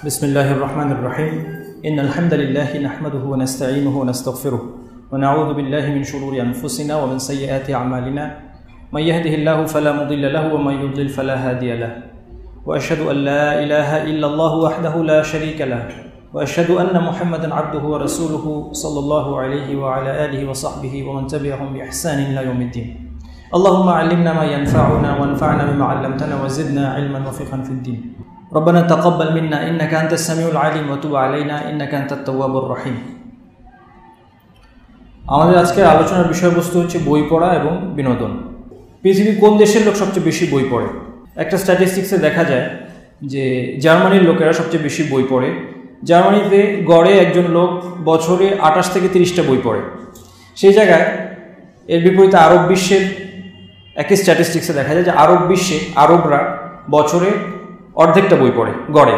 बिस्मिल्लाहिर्रहमानिर्रहीम इन्नल हम्दुलिल्लाहि नहमदुहु व नस्तईनुहु व नस्तगफिरुहु व नऊज़ु बिल्लाहि मिन शुरूरि अनफुसिना व मिन सय्यिआति अअमालिना मन यहदिहिल्लाहु फला मुदिल्ल लहु व मन युद्लिल फला हादिय लहु व अशहदु अन ला इलाहा इल्लल्लाहु वहदहु ला शरीका लहु व अशहदु अन्ना मुहम्मदन अब्दुहु व रसूलुहु सल्लल्लाहु अलैहि व अला आलिहि व सहबिहि व मन तबिअहुम बिइहसान इला यौमिद्दीन। अल्लाहुम्मा अल्लिमना मा यनफअुना वन्फअना बिमा अल्लमतना व ज़िदना इल्मन व फ़िक़्हन फ़िद्दीन। रब्बना तक़ब्बल मिन्ना इन्नका अंतस समीउल आलिम व तुब अलैना इन्नका अंतात तव्वाबुर रहीम। আমাদের আজকের আলোচনার বিষয়বস্তু হচ্ছে বই পড়া এবং বিনোদন। পৃথিবীর কোন দেশের লোক সবচেয়ে বেশি বই পড়ে? একটা স্ট্যাটিস্টিক্সে দেখা যায় যে জার্মানির লোকেরা সবচেয়ে বেশি বই পড়ে। জার্মানিতে গড়ে একজন লোক বছরে 28 থেকে 30টা বই পড়ে। সেই জায়গায় এর বিপরীতে আরব বিশ্বের একই স্ট্যাটিস্টিক্সে দেখা যায় যে আরব বিশ্বে আরবরা বছরে অর্ধেকটা বই পড়ে গড়ে,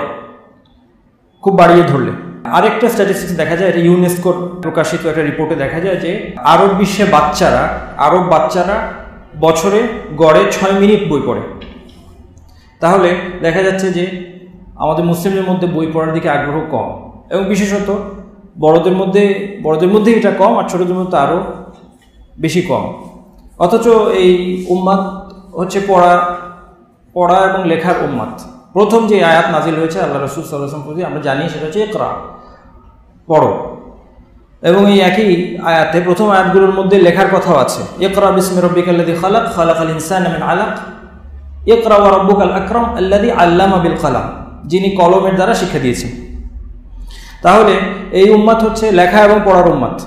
খুব বাড়িয়ে ধরলে। আরেকটা স্ট্যাটিস্টিক্স দেখা যায়, এটা ইউনেস্কোর প্রকাশিত একটা রিপোর্টে দেখা যায় যে আরব বিশ্বে আরব বাচ্চারা বছরে গড়ে 6 মিনিট বই পড়ে। তাহলে দেখা যাচ্ছে যে আমাদের মুসলিমদের মধ্যে বই পড়ার দিকে আগ্রহ কম, এবং বিশেষত বড়দের মধ্যে এটা কম, আর ছোটদের মধ্যে আরও বেশি কম। অথচ এই উম্মাত হচ্ছে পড়া এবং লেখার উম্মাত। প্রথম যে আয়াত নাজিল হয়েছে আল্লাহ রাসূল সাল্লাল্লাহু আলাইহি ওয়াসাল্লাম প্রতি, আমরা জানি সেটা হচ্ছে ইকরা, পড়ো। এবং এই একই আয়াতে প্রথম আয়াতগুলোর মধ্যে লেখার কথাও আছে, ইকরা বিসমি রাব্বিকাল্লাযী খালাক খালাকাল ইনসানা মিন আলাক ইকরা ওয়া রাব্বুকাল আকরাম আল্লাযী আল্লামা বিল কলম, যিনি কলমের দ্বারা শিক্ষা দিয়েছেন। তাহলে এই উম্মাত হচ্ছে লেখা এবং পড়ার উম্মাত।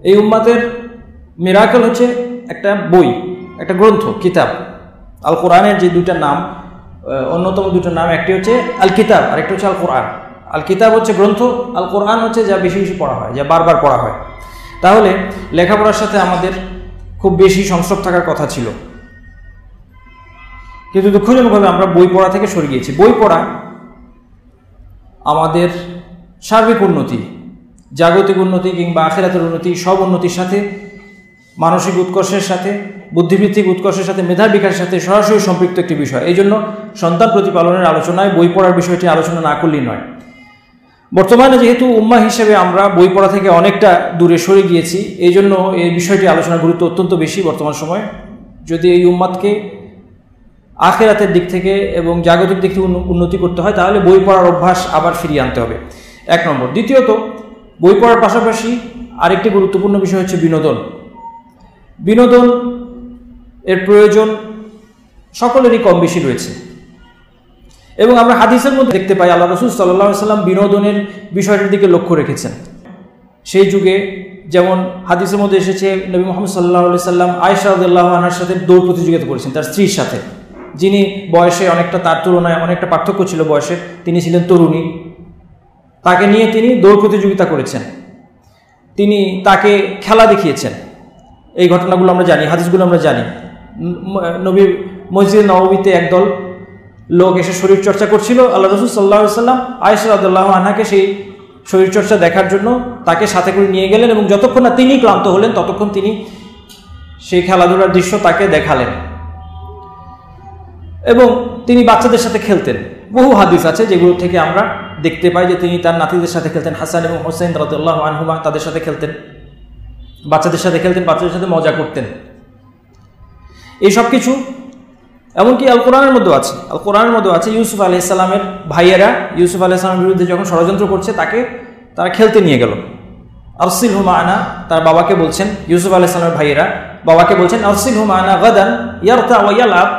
এই উম্মাতের মিরাকেল হচ্ছে একটা বই, একটা গ্রন্থ, কিতাব। আল কোরআনের যে দুইটা নাম, অন্যতম দুটো নাম, একটি হচ্ছে আল কিতাব আর একটা হচ্ছে আল কোরআন। আল কিতাব হচ্ছে গ্রন্থ, আল কোরআন হচ্ছে যা বেশি বেশি পড়া হয়, যা বারবার পড়া হয়। তাহলে লেখাপড়ার সাথে আমাদের খুব বেশি সংস্রব থাকার কথা ছিল, কিন্তু দুঃখজনকভাবে আমরা বই পড়া থেকে সরে গিয়েছি। বই পড়া আমাদের সার্বিক উন্নতি, জাগতিক উন্নতি কিংবা আখিরাতের উন্নতি, সব উন্নতির সাথে, মানসিক উৎকর্ষের সাথে, বুদ্ধিবৃত্তিক উৎকর্ষের সাথে, মেধার বিকাশের সাথে সরাসরি সম্পৃক্ত একটি বিষয়। এই জন্য সন্তান প্রতিপালনের আলোচনায় বই পড়ার বিষয়টি আলোচনা না করলেই নয়। বর্তমানে যেহেতু উম্মাহ হিসেবে আমরা বই পড়া থেকে অনেকটা দূরে সরে গিয়েছি, এই জন্য এই বিষয়টি আলোচনার গুরুত্ব অত্যন্ত বেশি বর্তমান সময়ে। যদি এই উম্মাদকে আখিরাতের দিক থেকে এবং জাগতিক দিক থেকে উন্নতি করতে হয়, তাহলে বই পড়ার অভ্যাস আবার ফিরিয়ে আনতে হবে, 1 নম্বর। দ্বিতীয়ত, বই পড়ার পাশাপাশি আরেকটি গুরুত্বপূর্ণ বিষয় হচ্ছে বিনোদন। বিনোদন এর প্রয়োজন সকলেরই কম বেশি রয়েছে, এবং আমরা হাদিসের মধ্যে দেখতে পাই আল্লাহ রাসূল সাল্লাল্লাহু আলাইহি ওয়াসাল্লাম বিনোদনের বিষয়টির দিকে লক্ষ্য রেখেছেন। সেই যুগে যেমন হাদিসের মধ্যে এসেছে, নবী মুহাম্মদ সাল্লাল্লাহু আলাইহি ওয়াসাল্লাম আয়েশা রাদিয়াল্লাহু আনহার সাথে দৌড় প্রতিযোগিতা করেছেন, তার স্ত্রীর সাথে, যিনি বয়সে অনেকটা, তার তুলনায় অনেকটা পার্থক্য ছিল বয়সে, তিনি ছিলেন তরুণী। তাকে নিয়ে তিনি দৌড় প্রতিযোগিতা করেছেন, তিনি তাকে খেলা দেখিয়েছেন। এই ঘটনাগুলো আমরা জানি, হাদিসগুলো আমরা জানি। নবী মসজিদ নববীতে একদল লোক এসে শরীরচর্চা করছিল। আল্লাহ রাসূল সাল্লাল্লাহু আলাইহি ওয়াসাল্লাম আয়েশা রাদিয়াল্লাহু আনহাকে সেই শরীরচর্চা দেখার জন্য তাকে সাথে করে নিয়ে গেলেন, এবং যতক্ষণ না তিনি ক্লান্ত হলেন ততক্ষণ তিনি সেই খেলাধুলার দৃশ্য তাকে দেখালেন, এবং তিনি বাচ্চাদের সাথে খেলতেন। বহু হাদিস আছে যেগুলো থেকে আমরা দেখতে পাই যে তিনি তার নাতিদের সাথে খেলতেন, হাসান এবং হোসেন রাদিয়াল্লাহু আনহুমা, তাদের সাথে খেলতেন, বাচ্চাদের সাথে খেলতেন, বাচ্চাদের সাথে মজা করতেন। এই সব কিছু এমনকি আল কোরআনের মধ্যেও আছে। আল কোরআনের মধ্যেও আছে ইউসুফ আলাইহিস সালামের ভাইয়েরা ইউসুফ আলাইহিস সালামের বিরুদ্ধে যখন ষড়যন্ত্র করছে, তারা খেলতে নিয়ে গেল। আরসিলহু মা'ানা, তার বাবাকে বলছেন, ইউসুফ আলাইহিস সালামের ভাইয়েরা বাবাকে বলছেন, আরসিলহু মা'ানা গাদান ইয়ারতা ওয়া ইয়ালআব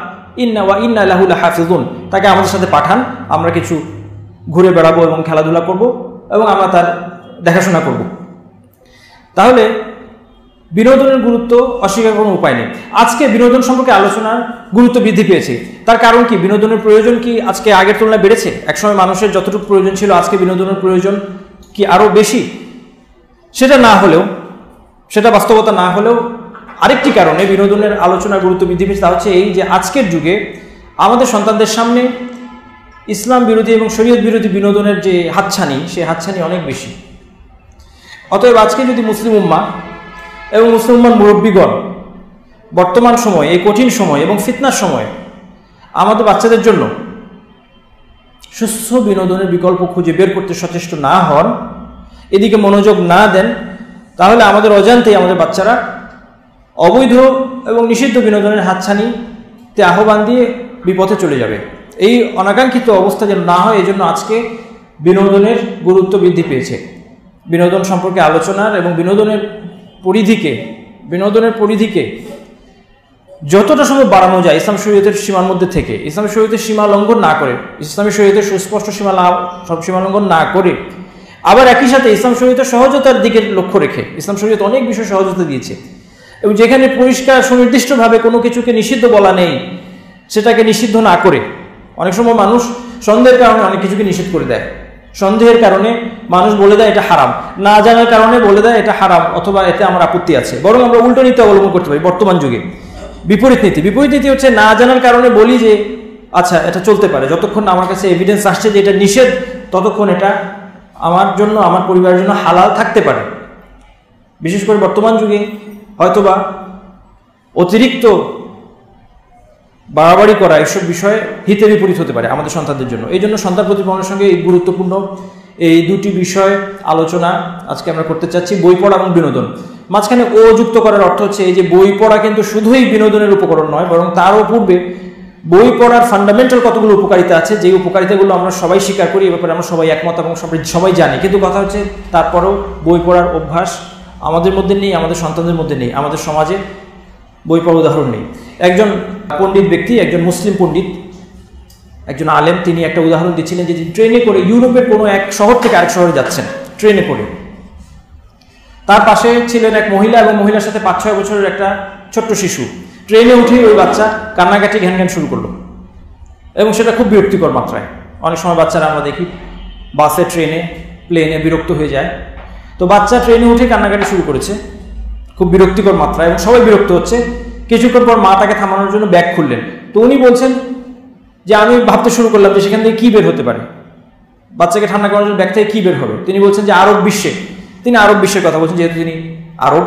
ইন্না লাহু লাহাফিজুন, তাকে আমাদের সাথে পাঠান, আমরা কিছু ঘুরে বেড়াবো এবং খেলাধুলা করব, এবং আমরা তার দেখাশোনা করব। তাহলে বিনোদনের গুরুত্ব অস্বীকার কোনো উপায় নেই। আজকে বিনোদন সম্পর্কে আলোচনার গুরুত্ব বৃদ্ধি পেয়েছে। তার কারণ কি? বিনোদনের প্রয়োজন কি আজকে আগের তুলনায় বেড়েছে? একসময় মানুষের যতটুকু প্রয়োজন ছিল, আজকে বিনোদনের প্রয়োজন কি আরও বেশি? সেটা বাস্তবতা না হলেও আরেকটি কারণে বিনোদনের আলোচনার গুরুত্ব বৃদ্ধি পেয়েছে, তা হচ্ছে এই যে আজকের যুগে আমাদের সন্তানদের সামনে ইসলাম বিরোধী এবং শরীয়ত বিরোধী বিনোদনের যে হাতছানি, সেই হাতছানি অনেক বেশি। অতএব আজকে যদি মুসলিম উম্মাহ এবং মুসলিম উম্মাহর মুরব্বীগণ বর্তমান সময়, এই কঠিন সময় এবং ফিতনার সময় আমাদের বাচ্চাদের জন্য সুস্থ বিনোদনের বিকল্প খুঁজে বের করতে সচেষ্ট না হন, এদিকে মনোযোগ না দেন, তাহলে আমাদের অজান্তেই আমাদের বাচ্চারা অবৈধ এবং নিষিদ্ধ বিনোদনের হাতছানিতে আহ্বান দিয়ে বিপথে চলে যাবে। এই অনাকাঙ্ক্ষিত অবস্থা যেন না হয়, এই জন্য আজকে বিনোদনের গুরুত্ব বৃদ্ধি পেয়েছে। বিনোদন সম্পর্কে আলোচনার এবং বিনোদনের পরিধিকে যতটা সম্ভব বাড়ানো যায় ইসলাম শরীয়তের সীমার মধ্যে থেকে, ইসলাম শরীয়তের সীমা লঙ্ঘন না করে, ইসলামী শরীয়তের সুস্পষ্ট সীমা লঙ্ঘন না করে, আবার একই সাথে ইসলাম শরীয়তের সহজতার দিকে লক্ষ্য রেখে, ইসলাম শরীয়ত অনেক বিষয় সহজতা দিয়েছে এবং যেখানে পরিষ্কার সুনির্দিষ্টভাবে কোনো কিছুকে নিষিদ্ধ বলা নেই সেটাকে নিষিদ্ধ না করে, অনেক সময় মানুষ সন্দেহের কারণে অনেক কিছুকে নিষেধ করে দেয়। সন্দেহের কারণে মানুষ বলে দেয় এটা হারাম, না জানার কারণে বলে দেয় এটা হারাম অথবা এতে আমার আপত্তি আছে। বরং আমরা উল্টো নীতি অবলম্বন করতে পারি বর্তমান যুগে। বিপরীত নীতি হচ্ছে না জানার কারণে বলি যে আচ্ছা এটা চলতে পারে, যতক্ষণ না আমার কাছে এভিডেন্স আসছে যে এটা নিষেধ ততক্ষণ এটা আমার জন্য, আমার পরিবারের জন্য হালাল থাকতে পারে। বিশেষ করে বর্তমান যুগে হয়তোবা অতিরিক্ত বাড়াবাড়ি করা এসব বিষয়ে হিতে বিপরীত হতে পারে আমাদের সন্তানদের জন্য। এই জন্য সন্তান প্রতিপালনের সঙ্গে এই গুরুত্বপূর্ণ এই দুটি বিষয় আলোচনা আজকে আমরা করতে চাচ্ছি, বই পড়া এবং বিনোদন। মাঝখানে ও যুক্ত করার অর্থ হচ্ছে এই যে বই পড়া কিন্তু শুধুই বিনোদনের উপকরণ নয়, বরং তারও পূর্বে বই পড়ার ফান্ডামেন্টাল কতগুলো উপকারিতা আছে, যে উপকারিতাগুলো আমরা সবাই স্বীকার করি, এ ব্যাপারে আমরা সবাই একমত এবং সবাই জানি। কিন্তু কথা হচ্ছে তারপরেও বই পড়ার অভ্যাস আমাদের মধ্যে নেই, আমাদের সন্তানদের মধ্যে নেই, আমাদের সমাজে বই পড়ার উদাহরণ নেই। একজন পণ্ডিত ব্যক্তি, একজন মুসলিম পণ্ডিত, একজন আলেম, তিনি একটা উদাহরণ দিচ্ছিলেন যে ট্রেনে করে ইউরোপের কোনো এক শহর থেকে আরেক শহরে যাচ্ছেন ট্রেনে করে। তার পাশে ছিলেন এক মহিলা এবং মহিলার সাথে 5-6 বছরের একটা ছোট্ট শিশু। ট্রেনে উঠেই ওই বাচ্চা কান্নাকাটি ঘ্যান শুরু করলো এবং সেটা খুব বিরক্তিকর মাত্রায়। অনেক সময় বাচ্চারা আমরা দেখি বাসে, ট্রেনে, প্লেনে বিরক্ত হয়ে যায়। তো বাচ্চা ট্রেনে উঠে কান্নাকাটি শুরু করেছে খুব বিরক্তিকর মাত্রায় এবং সবাই বিরক্ত হচ্ছে। কিছুক্ষণ পর মা তাকে থামানোর জন্য ব্যাগ খুললেন। তো উনি বলছেন যে আমি ভাবতে শুরু করলাম যে সেখান থেকে কী বের হতে পারে, বাচ্চাকে ঠান্ডা করার জন্য ব্যাগ থেকে কী বের হবে। তিনি বলছেন যে আরব বিশ্বে, তিনি আরব বিশ্বের কথা বলছেন যেহেতু তিনি আরব,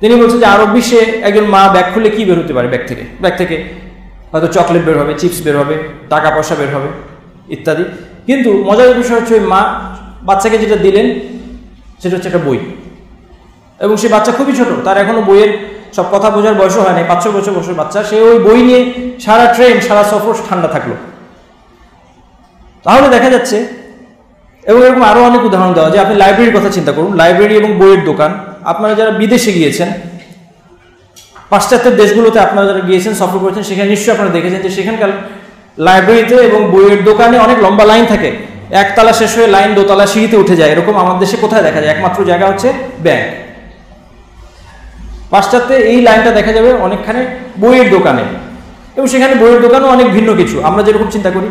তিনি বলছেন যে আরব বিশ্বে একজন মা ব্যাগ খুলে কী বের হতে পারে, ব্যাগ থেকে হয়তো চকলেট বের হবে, চিপস বের হবে, টাকা পয়সা বের হবে ইত্যাদি। কিন্তু মজার বিষয় হচ্ছে ওই মা বাচ্চাকে যেটা দিলেন সেটা হচ্ছে একটা বই, এবং সে বাচ্চা খুবই ছোট, তার এখনো বইয়ের সব কথা বোঝার বয়সও হয় নাই, 5-6 বছর বাচ্চা। সে ওই বই নিয়ে সারা ট্রেন, সারা সফর ঠান্ডা থাকলো। তাহলে দেখা যাচ্ছে, এবং এরকম আরও অনেক উদাহরণ দেওয়া যায়। আপনি লাইব্রেরির কথা চিন্তা করুন, লাইব্রেরি এবং বইয়ের দোকান। আপনারা যারা বিদেশে গিয়েছেন, পাশ্চাত্যের দেশগুলোতে আপনারা যারা গিয়েছেন, সফর করেছেন, সেখানে নিশ্চয়ই আপনারা দেখেছেন যে সেখানকার লাইব্রেরিতে এবং বইয়ের দোকানে অনেক লম্বা লাইন থাকে। একতলা শেষ হয়ে লাইন দোতলা সিঁড়িতে উঠে যায়। এরকম আমাদের দেশে কোথায় দেখা যায়? একমাত্র জায়গা হচ্ছে ব্যাংক। পাশ্চাত্যে এই লাইনটা দেখা যাবে অনেকখানে বইয়ের দোকানে, এবং সেখানে বইয়ের দোকানও অনেক ভিন্ন কিছু। আমরা যেরকম চিন্তা করি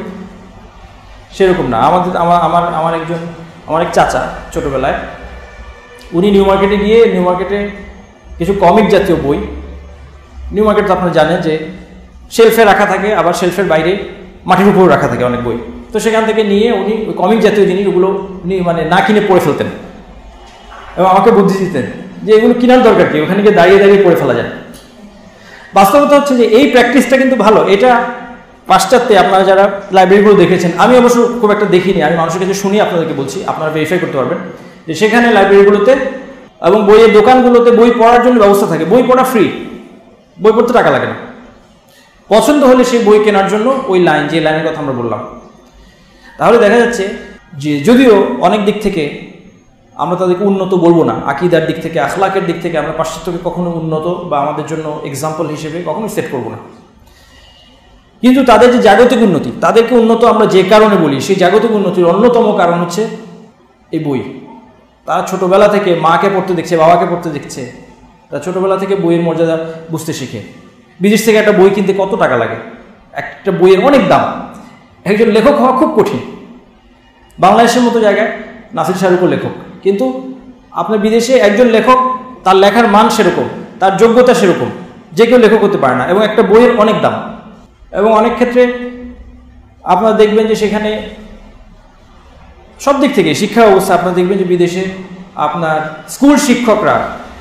সেরকম না। আমার এক চাচা ছোটোবেলায় উনি নিউ মার্কেটে গিয়ে, নিউ মার্কেটে কিছু কমিক জাতীয় বই, নিউ মার্কেট তো আপনারা জানেন যে শেলফে রাখা থাকে, আবার শেলফের বাইরে মাটির উপর রাখা থাকে অনেক বই। তো সেখান থেকে নিয়ে উনি ওই কমিক জাতীয় জিনিস ওগুলো মানে না কিনে পড়ে ফেলতেন এবং আমাকে বুদ্ধি দিতেন যে এগুলো কেনার দরকার কি, ওখানে গিয়ে দাঁড়িয়ে দাঁড়িয়ে পড়ে ফেলা যায়। বাস্তবতা হচ্ছে যে এই প্র্যাকটিসটা কিন্তু ভালো। এটা পাশ্চাত্যে আপনারা যারা লাইব্রেরিগুলো দেখেছেন, আমি অবশ্য খুব একটা দেখিনি, আমি মানুষের কাছে শুনি, আপনাদেরকে বলছি, আপনারা ভেরিফাই করতে পারবেন যে সেখানে লাইব্রেরিগুলোতে এবং বইয়ের দোকানগুলোতে বই পড়ার জন্য ব্যবস্থা থাকে। বই পড়া ফ্রি, বই পড়তে টাকা লাগে না। পছন্দ হলে সেই বই কেনার জন্য ওই লাইন, যে লাইনের কথা আমরা বললাম। তাহলে দেখা যাচ্ছে যে যদিও অনেক দিক থেকে আমরা তাদেরকে উন্নত বলবো না, আকীদার দিক থেকে, আখলাকের দিক থেকে আমরা পাশ্চাত্যকে কখনো উন্নত বা আমাদের জন্য এক্সাম্পল হিসেবে কখনোই সেট করবো না, কিন্তু তাদের যে জাগতিক উন্নতি, তাদেরকে উন্নত আমরা যে কারণে বলি, সেই জাগতিক উন্নতির অন্যতম কারণ হচ্ছে এই বই। তারা ছোটোবেলা থেকে মাকে পড়তে দেখছে, বাবাকে পড়তে দেখছে, তারা ছোটোবেলা থেকে বইয়ের মর্যাদা বুঝতে শিখে। বিদেশ থেকে একটা বই কিনতে কত টাকা লাগে, একটা বইয়ের অনেক দাম। একজন লেখক হওয়া খুব কঠিন। বাংলাদেশের মতো জায়গায় নাসির শাহরুখও লেখক, কিন্তু আপনার বিদেশে একজন লেখক, তার লেখার মান সেরকম, তার যোগ্যতা সেরকম, যে কেউ লেখক হতে পারে না, এবং একটা বইয়ের অনেক দাম। এবং অনেক ক্ষেত্রে আপনারা দেখবেন যে সেখানে সব দিক থেকে শিক্ষা ব্যবস্থা, আপনারা দেখবেন যে বিদেশে আপনার স্কুল শিক্ষকরা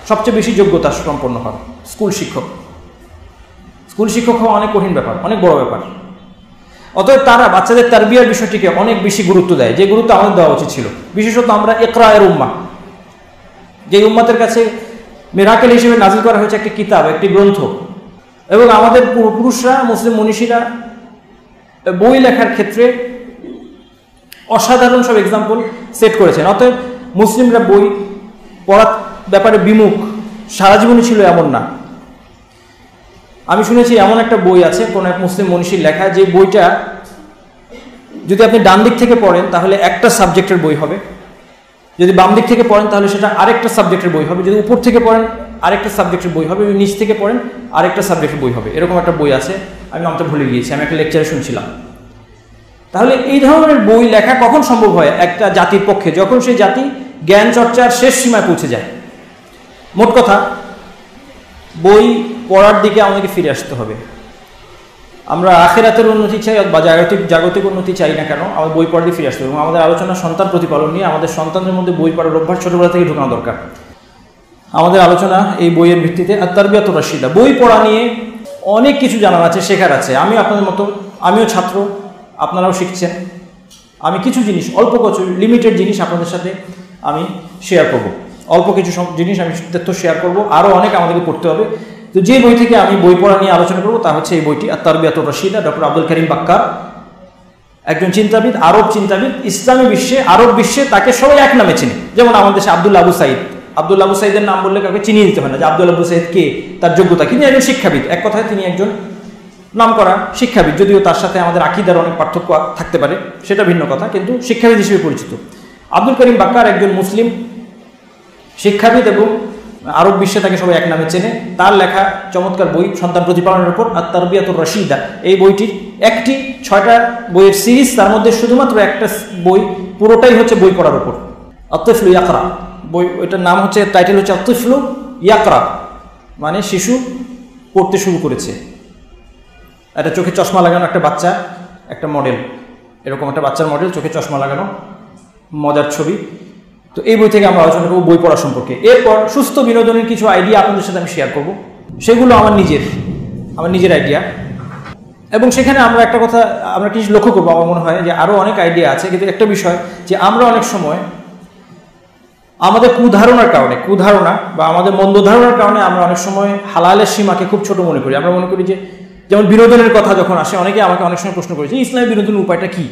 সবচেয়ে বেশি যোগ্যতা সম্পন্ন হয়। স্কুল শিক্ষক হওয়া অনেক কঠিন ব্যাপার, অনেক বড় ব্যাপার। অতএব তারা বাচ্চাদের তারবিয়ার বিষয়টিকে অনেক বেশি গুরুত্ব দেয়, যে গুরুত্ব আমাদের দেওয়া উচিত ছিল। বিশেষত আমরা ইকরা এর উম্মাহ, যে উম্মাতের কাছে মিরাকেল হিসেবে নাজিল করা হয়েছে একটি কিতাব, একটি গ্রন্থ, এবং আমাদের পুরুষরা, মুসলিম মনীষীরা বই লেখার ক্ষেত্রে অসাধারণ সব এক্সাম্পল সেট করেছেন। অতএব মুসলিমরা বই পড়ার ব্যাপারে বিমুখ সারা জীবনই ছিল এমন না। আমি শুনেছি এমন একটা বই আছে কোনো এক মুসলিম মনীষীর লেখা, যে বইটা যদি আপনি ডান দিক থেকে পড়েন তাহলে একটা সাবজেক্টের বই হবে, যদি বাম দিক থেকে পড়েন তাহলে সেটা আরেকটা সাবজেক্টের বই হবে, যদি উপর থেকে পড়েন আরেকটা সাবজেক্টের বই হবে, নিচ থেকে পড়েন আরেকটা সাবজেক্টের বই হবে। এরকম একটা বই আছে, আমি নামটা ভুলে গিয়েছি, আমি একটা লেকচারে শুনছিলাম। তাহলে এই ধরনের বই লেখা কখন সম্ভব হয় একটা জাতির পক্ষে? যখন সেই জাতি জ্ঞান চর্চার শেষ সীমায় পৌঁছে যায়। মোট কথা, বই পড়ার দিকে আমাদেরকে ফিরে আসতে হবে। আমরা আখিরাতের উন্নতি চাই বা জাগতিক উন্নতি চাই না কেন, আমাদের বই পড়া দিয়ে ফিরে আসতে হবে। এবং আমাদের আলোচনা সন্তান প্রতিপালন নিয়ে, আমাদের সন্তানদের মধ্যে বই পড়ার অভ্যাস ছোটবেলা থেকে ঢোকানো দরকার। আমাদের আলোচনা এই বইয়ের ভিত্তিতে আত-তারবিয়াতুর রাশিদা। বই পড়া নিয়ে অনেক কিছু জানার আছে, শেখার আছে। আমি আপনাদের মতো, আমিও ছাত্র, আপনারাও শিখছেন। আমি কিছু জিনিস, অল্প কিছু লিমিটেড জিনিস আপনাদের সাথে আমি শেয়ার করব। অল্প কিছু জিনিস আমি তথ্য শেয়ার করব, আরও অনেক আমাদেরকে পড়তে হবে। তো যে বই থেকে আমি বই পড়া নিয়ে আলোচনা করব তা হচ্ছে এই বইটি আত-তারবিয়াতুর রাশিদা, ডক্টর আব্দুল করিম বাক্কার, একজন চিন্তাবিদ, আরব চিন্তাবিদ। ইসলামী বিশ্বে, আরব বিশ্বে তাকে সবাই এক নামে চিনে। যেমন আমাদের দেশে আব্দুল আবু সাইদ, আব্দুল আবু সাইদের নাম বললে কাউকে চিনিয়ে দিতে হয় না যে আব্দুল আবু সাইদ কে, তার যোগ্যতা। তিনি একজন শিক্ষাবিদ, এক কথায় তিনি একজন নামকরা শিক্ষাবিদ, যদিও তার সাথে আমাদের আকীদার অনেক পার্থক্য থাকতে পারে, সেটা ভিন্ন কথা, কিন্তু শিক্ষাবিদ হিসেবে পরিচিত। আব্দুল করিম বাক্কার একজন মুসলিম শিক্ষাবিদ এবং আরব বিশ্বে তাকে সবাই এক নামে চেনে। তার লেখা চমৎকার বই সন্তান প্রতিপালনের উপর, আত-তারবিয়াতুর রাশিদা। এই বইটির একটি 6টা বইয়ের সিরিজ, তার মধ্যে শুধুমাত্র একটা বই পুরোটাই হচ্ছে বই পড়ার উপর, আত-তিফলু ইয়াকরা। বই, ওইটার নাম হচ্ছে, টাইটেল হচ্ছে আত-তিফলু ইয়াকরা, মানে শিশু পড়তে শুরু করেছে। একটা চোখে চশমা লাগানো একটা বাচ্চা, একটা মডেল, এরকম একটা বাচ্চার মডেল, চোখে চশমা লাগানো, মজার ছবি। তো এই বই থেকে আমরা আলোচনা করবো বই পড়া সম্পর্কে। এরপর সুস্থ বিনোদনের কিছু আইডিয়া আপনাদের সাথে আমি শেয়ার করব, সেগুলো আমার নিজের আইডিয়া। এবং সেখানে আমরা একটা কথা আমরা কিছু লক্ষ্য করবো, আমার মনে হয় যে আরও অনেক আইডিয়া আছে, কিন্তু একটা বিষয় যে আমরা অনেক সময় আমাদের কুধারণা বা আমাদের মন্দ ধারণার কারণে আমরা অনেক সময় হালালের সীমাকে খুব ছোট মনে করি। আমরা মনে করি যে, যেমন বিনোদনের কথা যখন আসে, অনেকে আমাকে অনেক সময় প্রশ্ন করেছে ইসলামী বিনোদনের উপায়টা কী?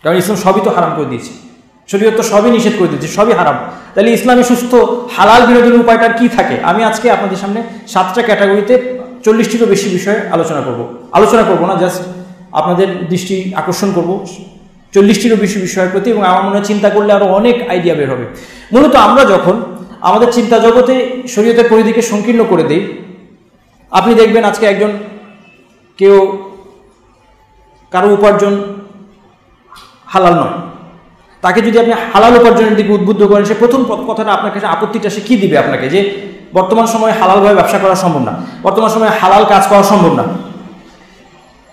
কারণ ইসলাম সবই তো হারাম করে দিয়েছে, শরীয়ত তো সবই নিষেধ করে দিয়েছে, সবই হারাম। তাহলে ইসলামী সুস্থ হালাল বিনোদনের উপায়টার কি থাকে? আমি আজকে আপনাদের সামনে 7টা ক্যাটাগরিতে 40টিরও বেশি বিষয়ে আলোচনা করব না, জাস্ট আপনাদের দৃষ্টি আকর্ষণ করব 40টিরও বেশি বিষয়ের প্রতি। এবং আমার মনে হয় চিন্তা করলে আরও অনেক আইডিয়া বের হবে। মূলত আমরা যখন আমাদের চিন্তা জগতে শরীয়তের পরিধিকে সংকীর্ণ করে দিই, আপনি দেখবেন আজকে কারো উপার্জন হালাল নয়, তাকে যদি আপনি হালাল উপার্জনের দিকে উদ্বুদ্ধ করেন, সে প্রথম কথাটা আপনার কাছে আপত্তিটা সে কী দিবে আপনাকে? যে বর্তমান সময়ে হালালভাবে ব্যবসা করা সম্ভব না, বর্তমান সময়ে হালাল কাজ করা সম্ভব না।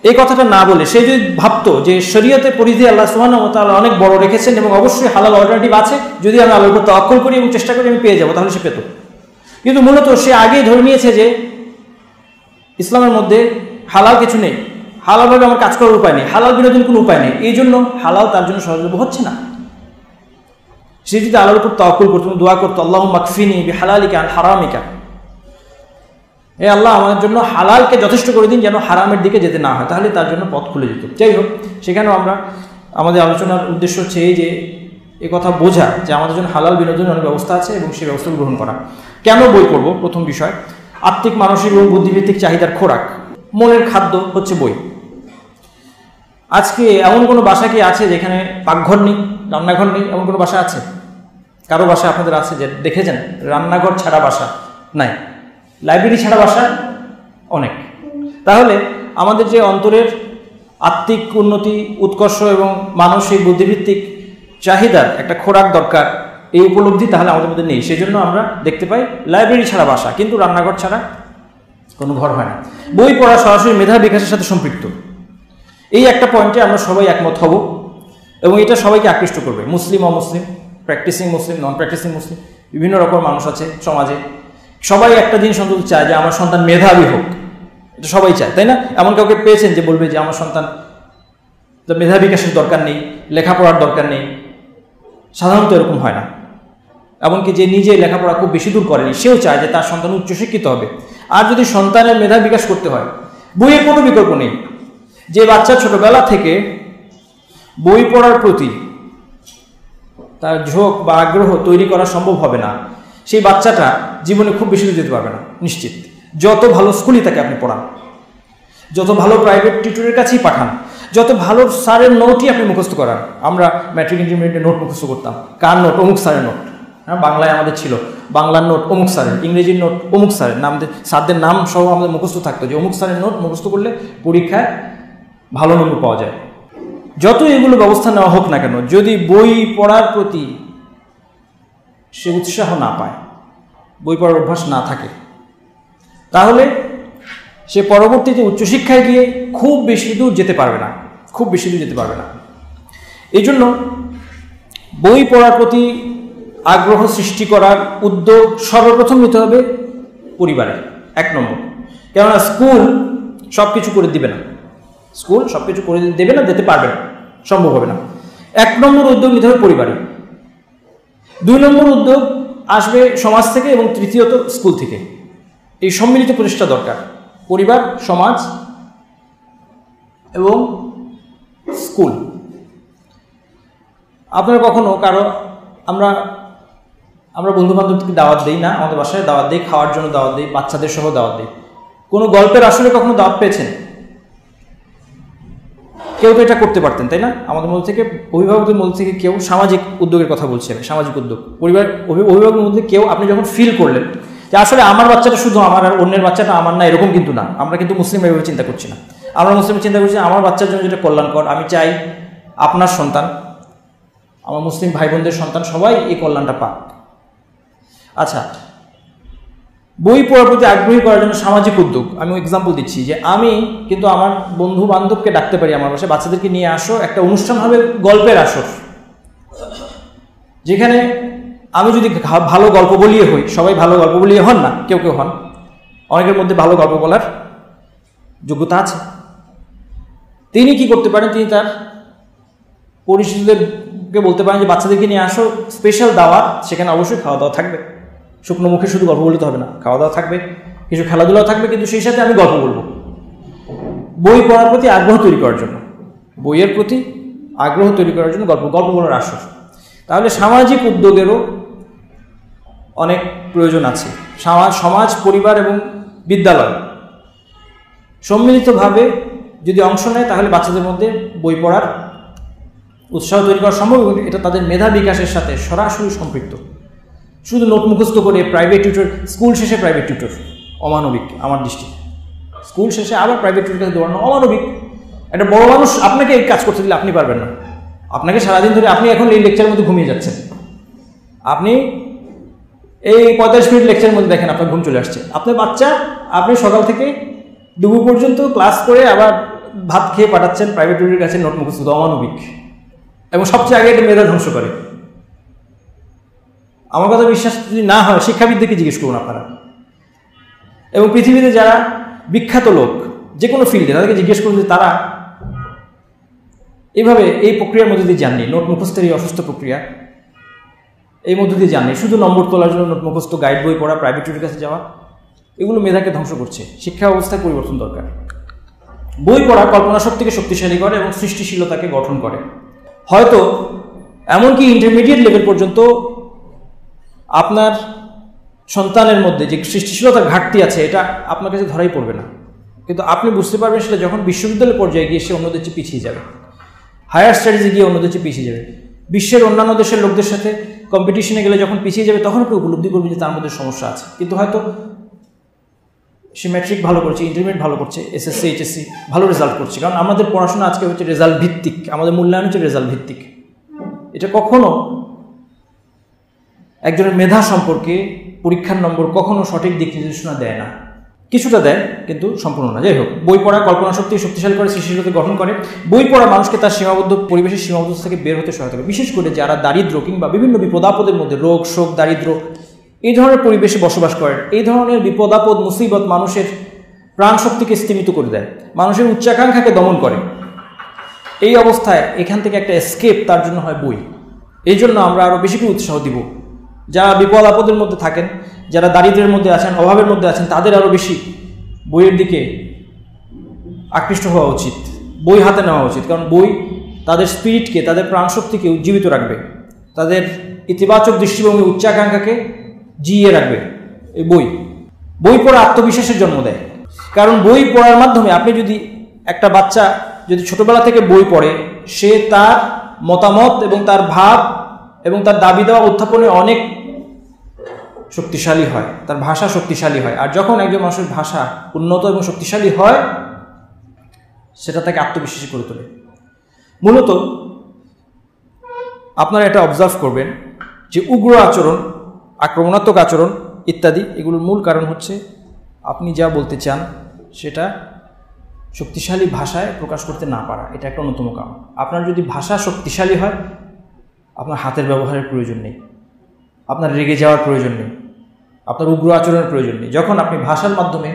এই কথাটা না বলে সে যদি ভাবতো যে শরীয়তের পরিধি আল্লাহ সুবহানাহু ওয়া তাআলা অনেক বড় রেখেছেন এবং অবশ্যই হালাল অল্টারনেটিভ আছে, যদি আমি আল্লাহর উপর তাওয়াক্কুল করি এবং চেষ্টা করি আমি পেয়ে যাবো, তাহলে সে পেত। কিন্তু মূলত সে আগেই ধরে নিয়েছে যে ইসলামের মধ্যে হালাল কিছু নেই, হালালভাবে আমার কাজ করার উপায় নেই, হালাল বিনোদনের কোনো উপায় নেই, এই জন্য হালাল তার জন্য সহজলভ্য হচ্ছে না। সে যদি আল্লাহর উপর তাওয়াক্কুল করতো, দোয়া করতো, আল্লাহুম্মা আকফিনি বিহালালিকা আন হারামিকা, হে আল্লাহ আমাদের জন্য হালালকে যথেষ্ট করে দিন যেন হারামের দিকে যেতে না হয়, তাহলে তার জন্য পথ খুলে যেত। যাই হোক, সেখানেও আমাদের আলোচনার উদ্দেশ্য হচ্ছে এই যে কথা বোঝা যে আমাদের জন্য হালাল বিনোদনের অনেক ব্যবস্থা আছে এবং সেই ব্যবস্থা গ্রহণ করা। কেন বই পড়ব? প্রথম বিষয়, আত্মিক, মানসিক এবং বুদ্ধিভিত্তিক চাহিদার খোরাক, মনের খাদ্য হচ্ছে বই। আজকে এমন কোনো বাসা কি আছে যেখানে পাকঘর নেই, রান্নাঘর নেই? এমন কোনো বাসা আছে? কারো বাসা আপনাদের আছে যে দেখেছেন রান্নাঘর ছাড়া বাসা নাই, লাইব্রেরি ছাড়া বাসা অনেক? তাহলে আমাদের যে অন্তরের আত্মিক উন্নতি, উৎকর্ষ এবং মানসিক বুদ্ধিভিত্তিক চাহিদার একটা খোরাক দরকার, এই উপলব্ধি তাহলে আমাদের মধ্যে নেই। সেজন্য আমরা দেখতে পাই লাইব্রেরি ছাড়া বাসা, কিন্তু রান্নাঘর ছাড়া কোনো ঘর হয় না। বই পড়া সরাসরি মেধা বিকাশের সাথে সম্পৃক্ত, এই একটা পয়েন্টে আমরা সবাই একমত হব এবং এটা সবাইকে আকৃষ্ট করবে। মুসলিম, অমুসলিম, প্র্যাকটিসিং মুসলিম, নন প্র্যাকটিসিং মুসলিম, বিভিন্ন রকম মানুষ আছে সমাজে। সবাই একটা জিনিস অন্তত চায় যে আমার সন্তান মেধাবী হোক, এটা সবাই চায়, তাই না? এমন কাউকে পেয়েছেন যে বলবে যে আমার সন্তান তো মেধা বিকাশের দরকার নেই, লেখাপড়ার দরকার নেই, সাধারণত এরকম হয় না। এমনকি যে নিজে লেখাপড়া খুব বেশি দূর করেনি সেও চায় যে তার সন্তান উচ্চশিক্ষিত হবে। আর যদি সন্তানের মেধা বিকাশ করতে হয়, বইয়ের কোনো বিকল্প নেই। যে বাচ্চা ছোটবেলা থেকে বই পড়ার প্রতি তার ঝোঁক বা আগ্রহ তৈরি করা সম্ভব হবে না, সেই বাচ্চাটা জীবনে খুব বেশি দূর যেতে পারবে না নিশ্চিত। যত ভালো স্কুলই তাকে আপনি পড়ান, যত ভালো প্রাইভেট টিউটরের কাছেই পাঠান, যত ভালো স্যারের নোটই আপনি মুখস্থ করান। আমরা ম্যাট্রিক ইন্টারমিডিয়েটে নোট মুখস্থ করতাম। কার নোট? অমুক স্যারের নোট। হ্যাঁ, বাংলায় আমাদের ছিল বাংলার নোট অমুক স্যারের, ইংরেজির নোট অমুক স্যারের, স্যারদের নাম সহ আমাদের মুখস্থ থাকতো যে অমুক স্যারের নোট মুখস্থ করলে পরীক্ষায় ভালো নম্বর পাওয়া যায়। যত এগুলো ব্যবস্থা নেওয়া হোক না কেন, যদি বই পড়ার প্রতি সে উৎসাহ না পায়, বই পড়ার অভ্যাস না থাকে, তাহলে সে পরবর্তীতে উচ্চশিক্ষায় গিয়ে খুব বেশি দূর যেতে পারবে না, খুব বেশি দূর যেতে পারবে না। এই জন্য বই পড়ার প্রতি আগ্রহ সৃষ্টি করার উদ্যোগ সর্বপ্রথম নিতে হবে পরিবারের, 1 নম্বর। কেননা স্কুল সব কিছু করে দিবে না, স্কুল সব কিছু করে দেবে না, দিতে পারবে না, সম্ভব হবে না। 1 নম্বর উদ্যোগ নিতে হবে পরিবারে। 2 নম্বর উদ্যোগ আসবে সমাজ থেকে এবং তৃতীয়ত স্কুল থেকে। এই সম্মিলিত প্রচেষ্টা দরকার, পরিবার, সমাজ এবং স্কুল। আপনারা কখনো কারো আমরা বন্ধু বান্ধবকে দাওয়াত দিই না, আমাদের বাসায় দাওয়াত দিই, খাওয়ার জন্য দাওয়াত দিই, বাচ্চাদের সহ দাওয়াত দিই। কোনো গল্পের আসরে কখনো দাওয়াত পেয়েছেন? কেউ তো এটা করতে পারতেন, তাই না? আমাদের মধ্যে থেকে, অভিভাবকদের মধ্যে থেকে কেউ সামাজিক উদ্যোগের কথা বলছে, সামাজিক উদ্যোগ। অভিভাবকের মধ্যে কেউ, আপনি যখন ফিল করলেন যে আসলে আমার বাচ্চাটা শুধু আমার আর অন্যের বাচ্চাটা আমার না, এরকম কিন্তু না। আমরা কিন্তু মুসলিম এভাবে চিন্তা করছি না। আমরা মুসলিম চিন্তা করছি আমার বাচ্চার জন্য যেটা কল্যাণকর, আমি চাই আপনার সন্তান, আমার মুসলিম ভাই বোনদের সন্তান সবাই এই কল্যাণটা পাক। আচ্ছা, বই পড়ার প্রতি আগ্রহী করার জন্য সামাজিক উদ্যোগ, আমি এক্সাম্পল দিচ্ছি যে আমি কিন্তু আমার বন্ধু বান্ধবকে ডাকতে পারি আমার বাসায়, বাচ্চাদেরকে নিয়ে আসো, একটা অনুষ্ঠান হবে গল্পের আসর, যেখানে আমি যদি ভালো গল্প বলিয়ে হই, সবাই ভালো গল্প বলিয়ে হন না, কেউ কেউ হন, অনেকের মধ্যে ভালো গল্প বলার যোগ্যতা আছে। তিনি কি করতে পারেন, তিনি তার পরিচিতদেরকে বলতে পারেন যে বাচ্চাদেরকে নিয়ে আসো, স্পেশাল দাওয়াত, সেখানে অবশ্যই খাওয়া দাওয়া থাকবে, শুকনো মুখে শুধু গল্প বলতে হবে না, খাওয়া দাওয়া থাকবে, কিছু খেলাধুলাও থাকবে, কিন্তু সেই সাথে আমি গল্প বলবো। বই পড়ার প্রতি আগ্রহ তৈরি করার জন্য, বইয়ের প্রতি আগ্রহ তৈরি করার জন্য গল্প বলার আসর। তাহলে সামাজিক উদ্যোগেরও অনেক প্রয়োজন আছে। সমাজ, পরিবার এবং বিদ্যালয় সম্মিলিতভাবে যদি অংশ নেয়, তাহলে বাচ্চাদের মধ্যে বই পড়ার উৎসাহ তৈরি করা সম্ভব এবং এটা তাদের মেধা বিকাশের সাথে সরাসরি সম্পৃক্ত। শুধু নোট মুখস্থ করে প্রাইভেট টিউটর, স্কুল শেষে প্রাইভেট টিউটর, অমানবিক আমার দৃষ্টিতে। স্কুল শেষে আবার প্রাইভেট টিউটর কাছে দৌড়ানো অমানবিক। একটা বড় মানুষ আপনাকে এই কাজ করতে দিলে আপনি পারবেন না। আপনাকে সারাদিন ধরে, আপনি এখন এই লেকচারের মধ্যে ঘুমিয়ে যাচ্ছেন, আপনি এই 45 মিনিট লেকচারের মধ্যে দেখেন আপনার ঘুম চলে আসছে। আপনার বাচ্চা, আপনি সকাল থেকে দুপুর পর্যন্ত ক্লাস করে আবার ভাত খেয়ে পাঠাচ্ছেন প্রাইভেট টিউটরের কাছে নোট মুখস্থ, অমানবিক। এবং সবচেয়ে আগে এটা মেধা ধ্বংস করে। আমার কথা বিশ্বাস যদি না হয়, শিক্ষাবিদদেরকে জিজ্ঞেস করুন আপনারা। এবং পৃথিবীতে যারা বিখ্যাত লোক যে কোনো ফিল্ডে, তাদেরকে জিজ্ঞেস করুন যে তারা এইভাবে এই প্রক্রিয়ার মধ্যে দিয়ে যাননি, নোট মুখস্থের এই অসুস্থ প্রক্রিয়া এই মধ্যে দিয়ে যাননি। শুধু নম্বর তোলার জন্য নোট মুখস্থ, গাইড বই পড়া, প্রাইভেট টিউটরের কাছে যাওয়া, এগুলো মেধাকে ধ্বংস করছে। শিক্ষা ব্যবস্থায় পরিবর্তন দরকার। বই পড়া কল্পনা শক্তিকে শক্তিশালী করে এবং সৃষ্টিশীলতাকে গঠন করে। হয়তো এমনকি ইন্টারমিডিয়েট লেভেল পর্যন্ত আপনার সন্তানের মধ্যে যে সৃষ্টিশীলতার ঘাটতি আছে, এটা আপনার কাছে ধরাই পড়বে না, কিন্তু আপনি বুঝতে পারবেন সেটা যখন বিশ্ববিদ্যালয় পর্যায়ে গিয়ে সে অন্যদের চেয়ে পিছিয়ে যাবে, হায়ার স্টাডিজে গিয়ে অন্যদের চেয়ে পিছিয়ে যাবে, বিশ্বের অন্যান্য দেশের লোকদের সাথে কম্পিটিশনে গেলে যখন পিছিয়ে যাবে, তখন আপনি উপলব্ধি করবেন যে তার মধ্যে সমস্যা আছে। কিন্তু হয়তো সে ম্যাট্রিক ভালো করছে, ইন্টারমিডিয়েট ভালো করছে, এসএসসি, এইচএসসি ভালো রেজাল্ট করছে। কারণ আমাদের পড়াশোনা আজকে হচ্ছে রেজাল্ট ভিত্তিক, আমাদের মূল্যায়ন হচ্ছে রেজাল্ট ভিত্তিক। এটা কখনো একজনের মেধা সম্পর্কে পরীক্ষার নম্বর কখনো সঠিক দিক নির্দেশনা দেয় না, কিছুটা দেয় কিন্তু সম্পূর্ণ না। যাই হোক, বই পড়া কল্পনা শক্তি শক্তিশালী করে, সৃষ্টিশীলতা গঠন করে। বই পড়া মানুষকে তার সীমাবদ্ধ পরিবেশের সীমাবদ্ধতা থেকে বের হতে সহায়তা করে, বিশেষ করে যারা দারিদ্র কিংবা বিভিন্ন বিপদাপদের মধ্যে, রোগ, শোক, দারিদ্র এই ধরনের পরিবেশে বসবাস করেন। এই ধরনের বিপদাপদ, মুসিবত মানুষের প্রাণ শক্তিকে স্তীমিত করে দেয়, মানুষের উচ্চাকাঙ্ক্ষাকে দমন করে। এই অবস্থায় এখান থেকে একটা এসকেপ তার জন্য হয় বই। এই জন্য আমরা আরও বেশি করে উৎসাহ দিব। যারা বিপদ আপদের মধ্যে থাকেন, যারা দারিদ্র্যের মধ্যে আছেন, অভাবের মধ্যে আছেন, তাদের আরও বেশি বইয়ের দিকে আকৃষ্ট হওয়া উচিত, বই হাতে নেওয়া উচিত। কারণ বই তাদের স্পিরিটকে, তাদের প্রাণশক্তিকে উজ্জীবিত রাখবে, তাদের ইতিবাচক দৃষ্টিভঙ্গি, উচ্চাকাঙ্ক্ষাকে জিইয়ে রাখবে। এই বই পড়া আত্মবিশ্বাসের জন্ম দেয়। কারণ বই পড়ার মাধ্যমে আপনি যদি একটা বাচ্চা যদি ছোটবেলা থেকে বই পড়ে, সে তার মতামত এবং তার ভাব এবং তার দাবি দেওয়া উত্থাপনে অনেক শক্তিশালী হয়, তার ভাষা শক্তিশালী হয়। আর যখন একজন মানুষের ভাষা উন্নত এবং শক্তিশালী হয়, সেটা তাকে আত্মবিশ্বাসী করে তোলে। মূলত আপনারা এটা অবজার্ভ করবেন যে উগ্র আচরণ, আক্রমণাত্মক আচরণ ইত্যাদি, এগুলোর মূল কারণ হচ্ছে আপনি যা বলতে চান সেটা শক্তিশালী ভাষায় প্রকাশ করতে না পারা। এটা একটা অন্যতম কারণ। আপনার যদি ভাষা শক্তিশালী হয়, আপনার হাতের ব্যবহারের প্রয়োজন নেই, আপনার রেগে যাওয়ার প্রয়োজন নেই, আপনার উগ্র আচরণের প্রয়োজন নেই। যখন আপনি ভাষার মাধ্যমে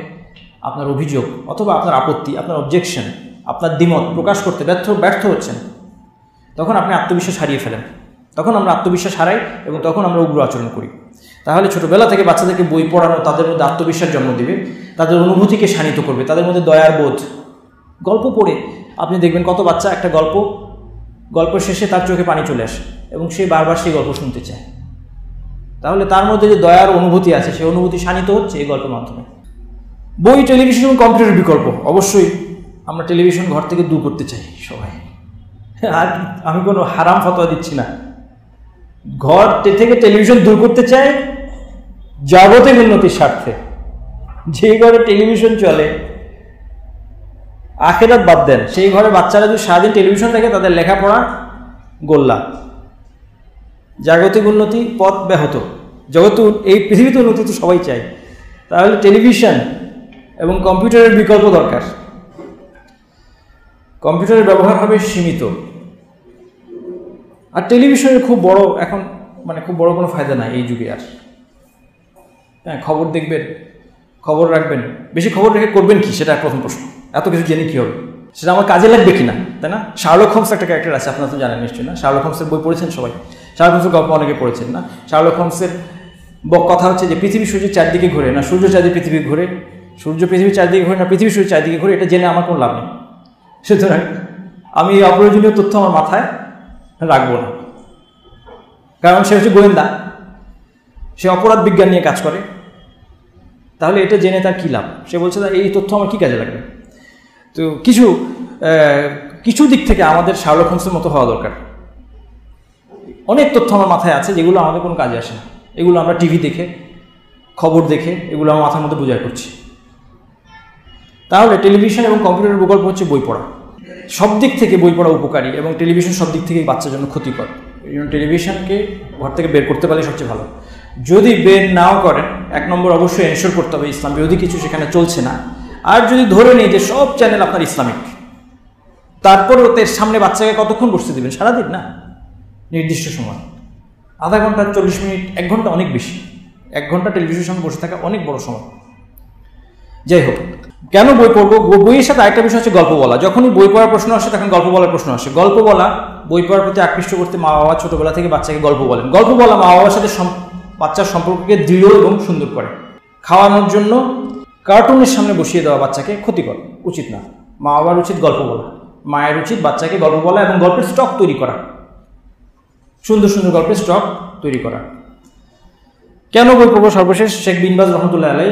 আপনার অভিযোগ অথবা আপনার আপত্তি, আপনার অবজেকশন, আপনার দ্বিমত প্রকাশ করতে ব্যর্থ হচ্ছেন, তখন আপনি আত্মবিশ্বাস হারিয়ে ফেলেন। তখন আমরা আত্মবিশ্বাস হারাই এবং তখন আমরা উগ্র আচরণ করি। তাহলে ছোটোবেলা থেকে বাচ্চাদেরকে বই পড়ানো তাদের মধ্যে আত্মবিশ্বাস জন্ম দেবে, তাদের অনুভূতিকে শানিত করবে, তাদের মধ্যে দয়ার বোধ। গল্প পড়ে আপনি দেখবেন কত বাচ্চা একটা গল্প শেষে তার চোখে পানি চলে আসে এবং সে বারবার সেই গল্প শুনতে চায়। তাহলে তার মধ্যে যে দয়ার অনুভূতি আছে, সেই অনুভূতি শানিত হচ্ছে এই গল্পের মাধ্যমে। বই, টেলিভিশন এবং কম্পিউটারের বিকল্প। অবশ্যই আমরা টেলিভিশন ঘর থেকে দূর করতে চাই সবাই। আর আমি কোনো হারাম ফতোয়া দিচ্ছি না, ঘর থেকে টেলিভিশন দূর করতে চাই জাগতিক উন্নতির স্বার্থে। যে ঘরে টেলিভিশন চলে, আখেরাত বাদ দেন, সেই ঘরে বাচ্চারা যদি সারাদিন টেলিভিশন দেখে, তাদের লেখাপড়া গোল্লা। জাগতিক উন্নতি পথ ব্যাহত। এই পৃথিবীতে উন্নতি তো সবাই চাই, তাহলে টেলিভিশন এবং কম্পিউটারের বিকল্প দরকার। কম্পিউটারের ব্যবহার হবে সীমিত। আর টেলিভিশনের খুব বড় কোনো ফায়দা নাই এই যুগে আর। হ্যাঁ, খবর দেখবেন, খবর রাখবেন, বেশি খবর রেখে করবেন কি, সেটা প্রথম প্রশ্ন। এত কিছু জেনে কী হবে? সেটা আমার কাজে লাগবে কিনা, তাই না? শার্লক হোমস একটা ক্যারেক্টার আছে, আপনারা তো জানেন নিশ্চয়ই, না? শার্লক হোমসের বই পড়েছেন সবাই? শার্লক হোমসের গল্প অনেকে পড়েছেন, না? শার্লক হোমসের কথা হচ্ছে যে পৃথিবী সূর্যের চারদিকে ঘুরে, না সূর্য চারদিকে পৃথিবী ঘুরে, সূর্য পৃথিবীর চারদিকে ঘুরে, না পৃথিবী সূর্যের চারদিকে ঘুরে, এটা জেনে আমার কোনো লাভ নেই। সুতরাং আমি এই অপ্রয়োজনীয় তথ্য আমার মাথায় রাখবো না। কারণ সে হচ্ছে গোয়েন্দা, সে অপরাধ বিজ্ঞান নিয়ে কাজ করে। তাহলে এটা জেনে তার কী লাভ? সে বলছে এই তথ্য আমার কী কাজে লাগবে? তো কিছু দিক থেকে আমাদের শার্লক হোমসের মতো হওয়া দরকার। অনেক তথ্য আমার মাথায় আছে যেগুলো আমাদের কোনো কাজে আসে না, এগুলো আমরা টিভি দেখে, খবর দেখে, এগুলো আমার মাথার মধ্যে বোঝাই করছি। তাহলে টেলিভিশন এবং কম্পিউটারের বিকল্প হচ্ছে বই পড়া। সব দিক থেকে বই পড়া উপকারী এবং টেলিভিশন সব দিক থেকেই বাচ্চার জন্য ক্ষতিকর। এই জন্য টেলিভিশনকে ঘর থেকে বের করতে পারলে সবচেয়ে ভালো। যদি বের নাও করেন, 1 নম্বর অবশ্যই এনশিওর করতে হবে ইসলাম বিরোধী কিছু সেখানে চলছে না। আর যদি ধরে নেই যে সব চ্যানেল আপনার ইসলামিক, তারপরেও এর সামনে বাচ্চাকে কতক্ষণ বসতে দেবেন? সারাদিন না, নির্দিষ্ট সময়, আধা ঘন্টা, 40 মিনিট, 1 ঘন্টা অনেক বেশি। 1 ঘন্টা টেলিভিশনের সামনে বসে থাকা অনেক বড় সময়। যাই হোক, কেন বই পড়বো? বইয়ের সাথে আরেকটা বিষয় হচ্ছে গল্প বলা। যখনই বই পড়ার প্রশ্ন আসে, তখন গল্প বলার প্রশ্ন আসে। গল্প বলা, বই পড়ার প্রতি আকৃষ্ট করতে মা বাবা ছোটবেলা থেকে বাচ্চাকে গল্প বলেন। গল্প বলা মা বাবার সাথে বাচ্চার সম্পর্ককে দৃঢ় এবং সুন্দর করে। খাওয়ানোর জন্য কার্টুনের সামনে বসিয়ে দেওয়া বাচ্চাকে ক্ষতিকর, উচিত না। মা বাবার উচিত গল্প বলা, মায়ের উচিত বাচ্চাকে গল্প বলা এবং গল্পের স্টক তৈরি করা, সুন্দর সুন্দর গল্পের স্টক তৈরি করা। কেন বই পড়বো? সর্বশেষ শেখ বিন বাজ রহমতুল্লাহ আলাই,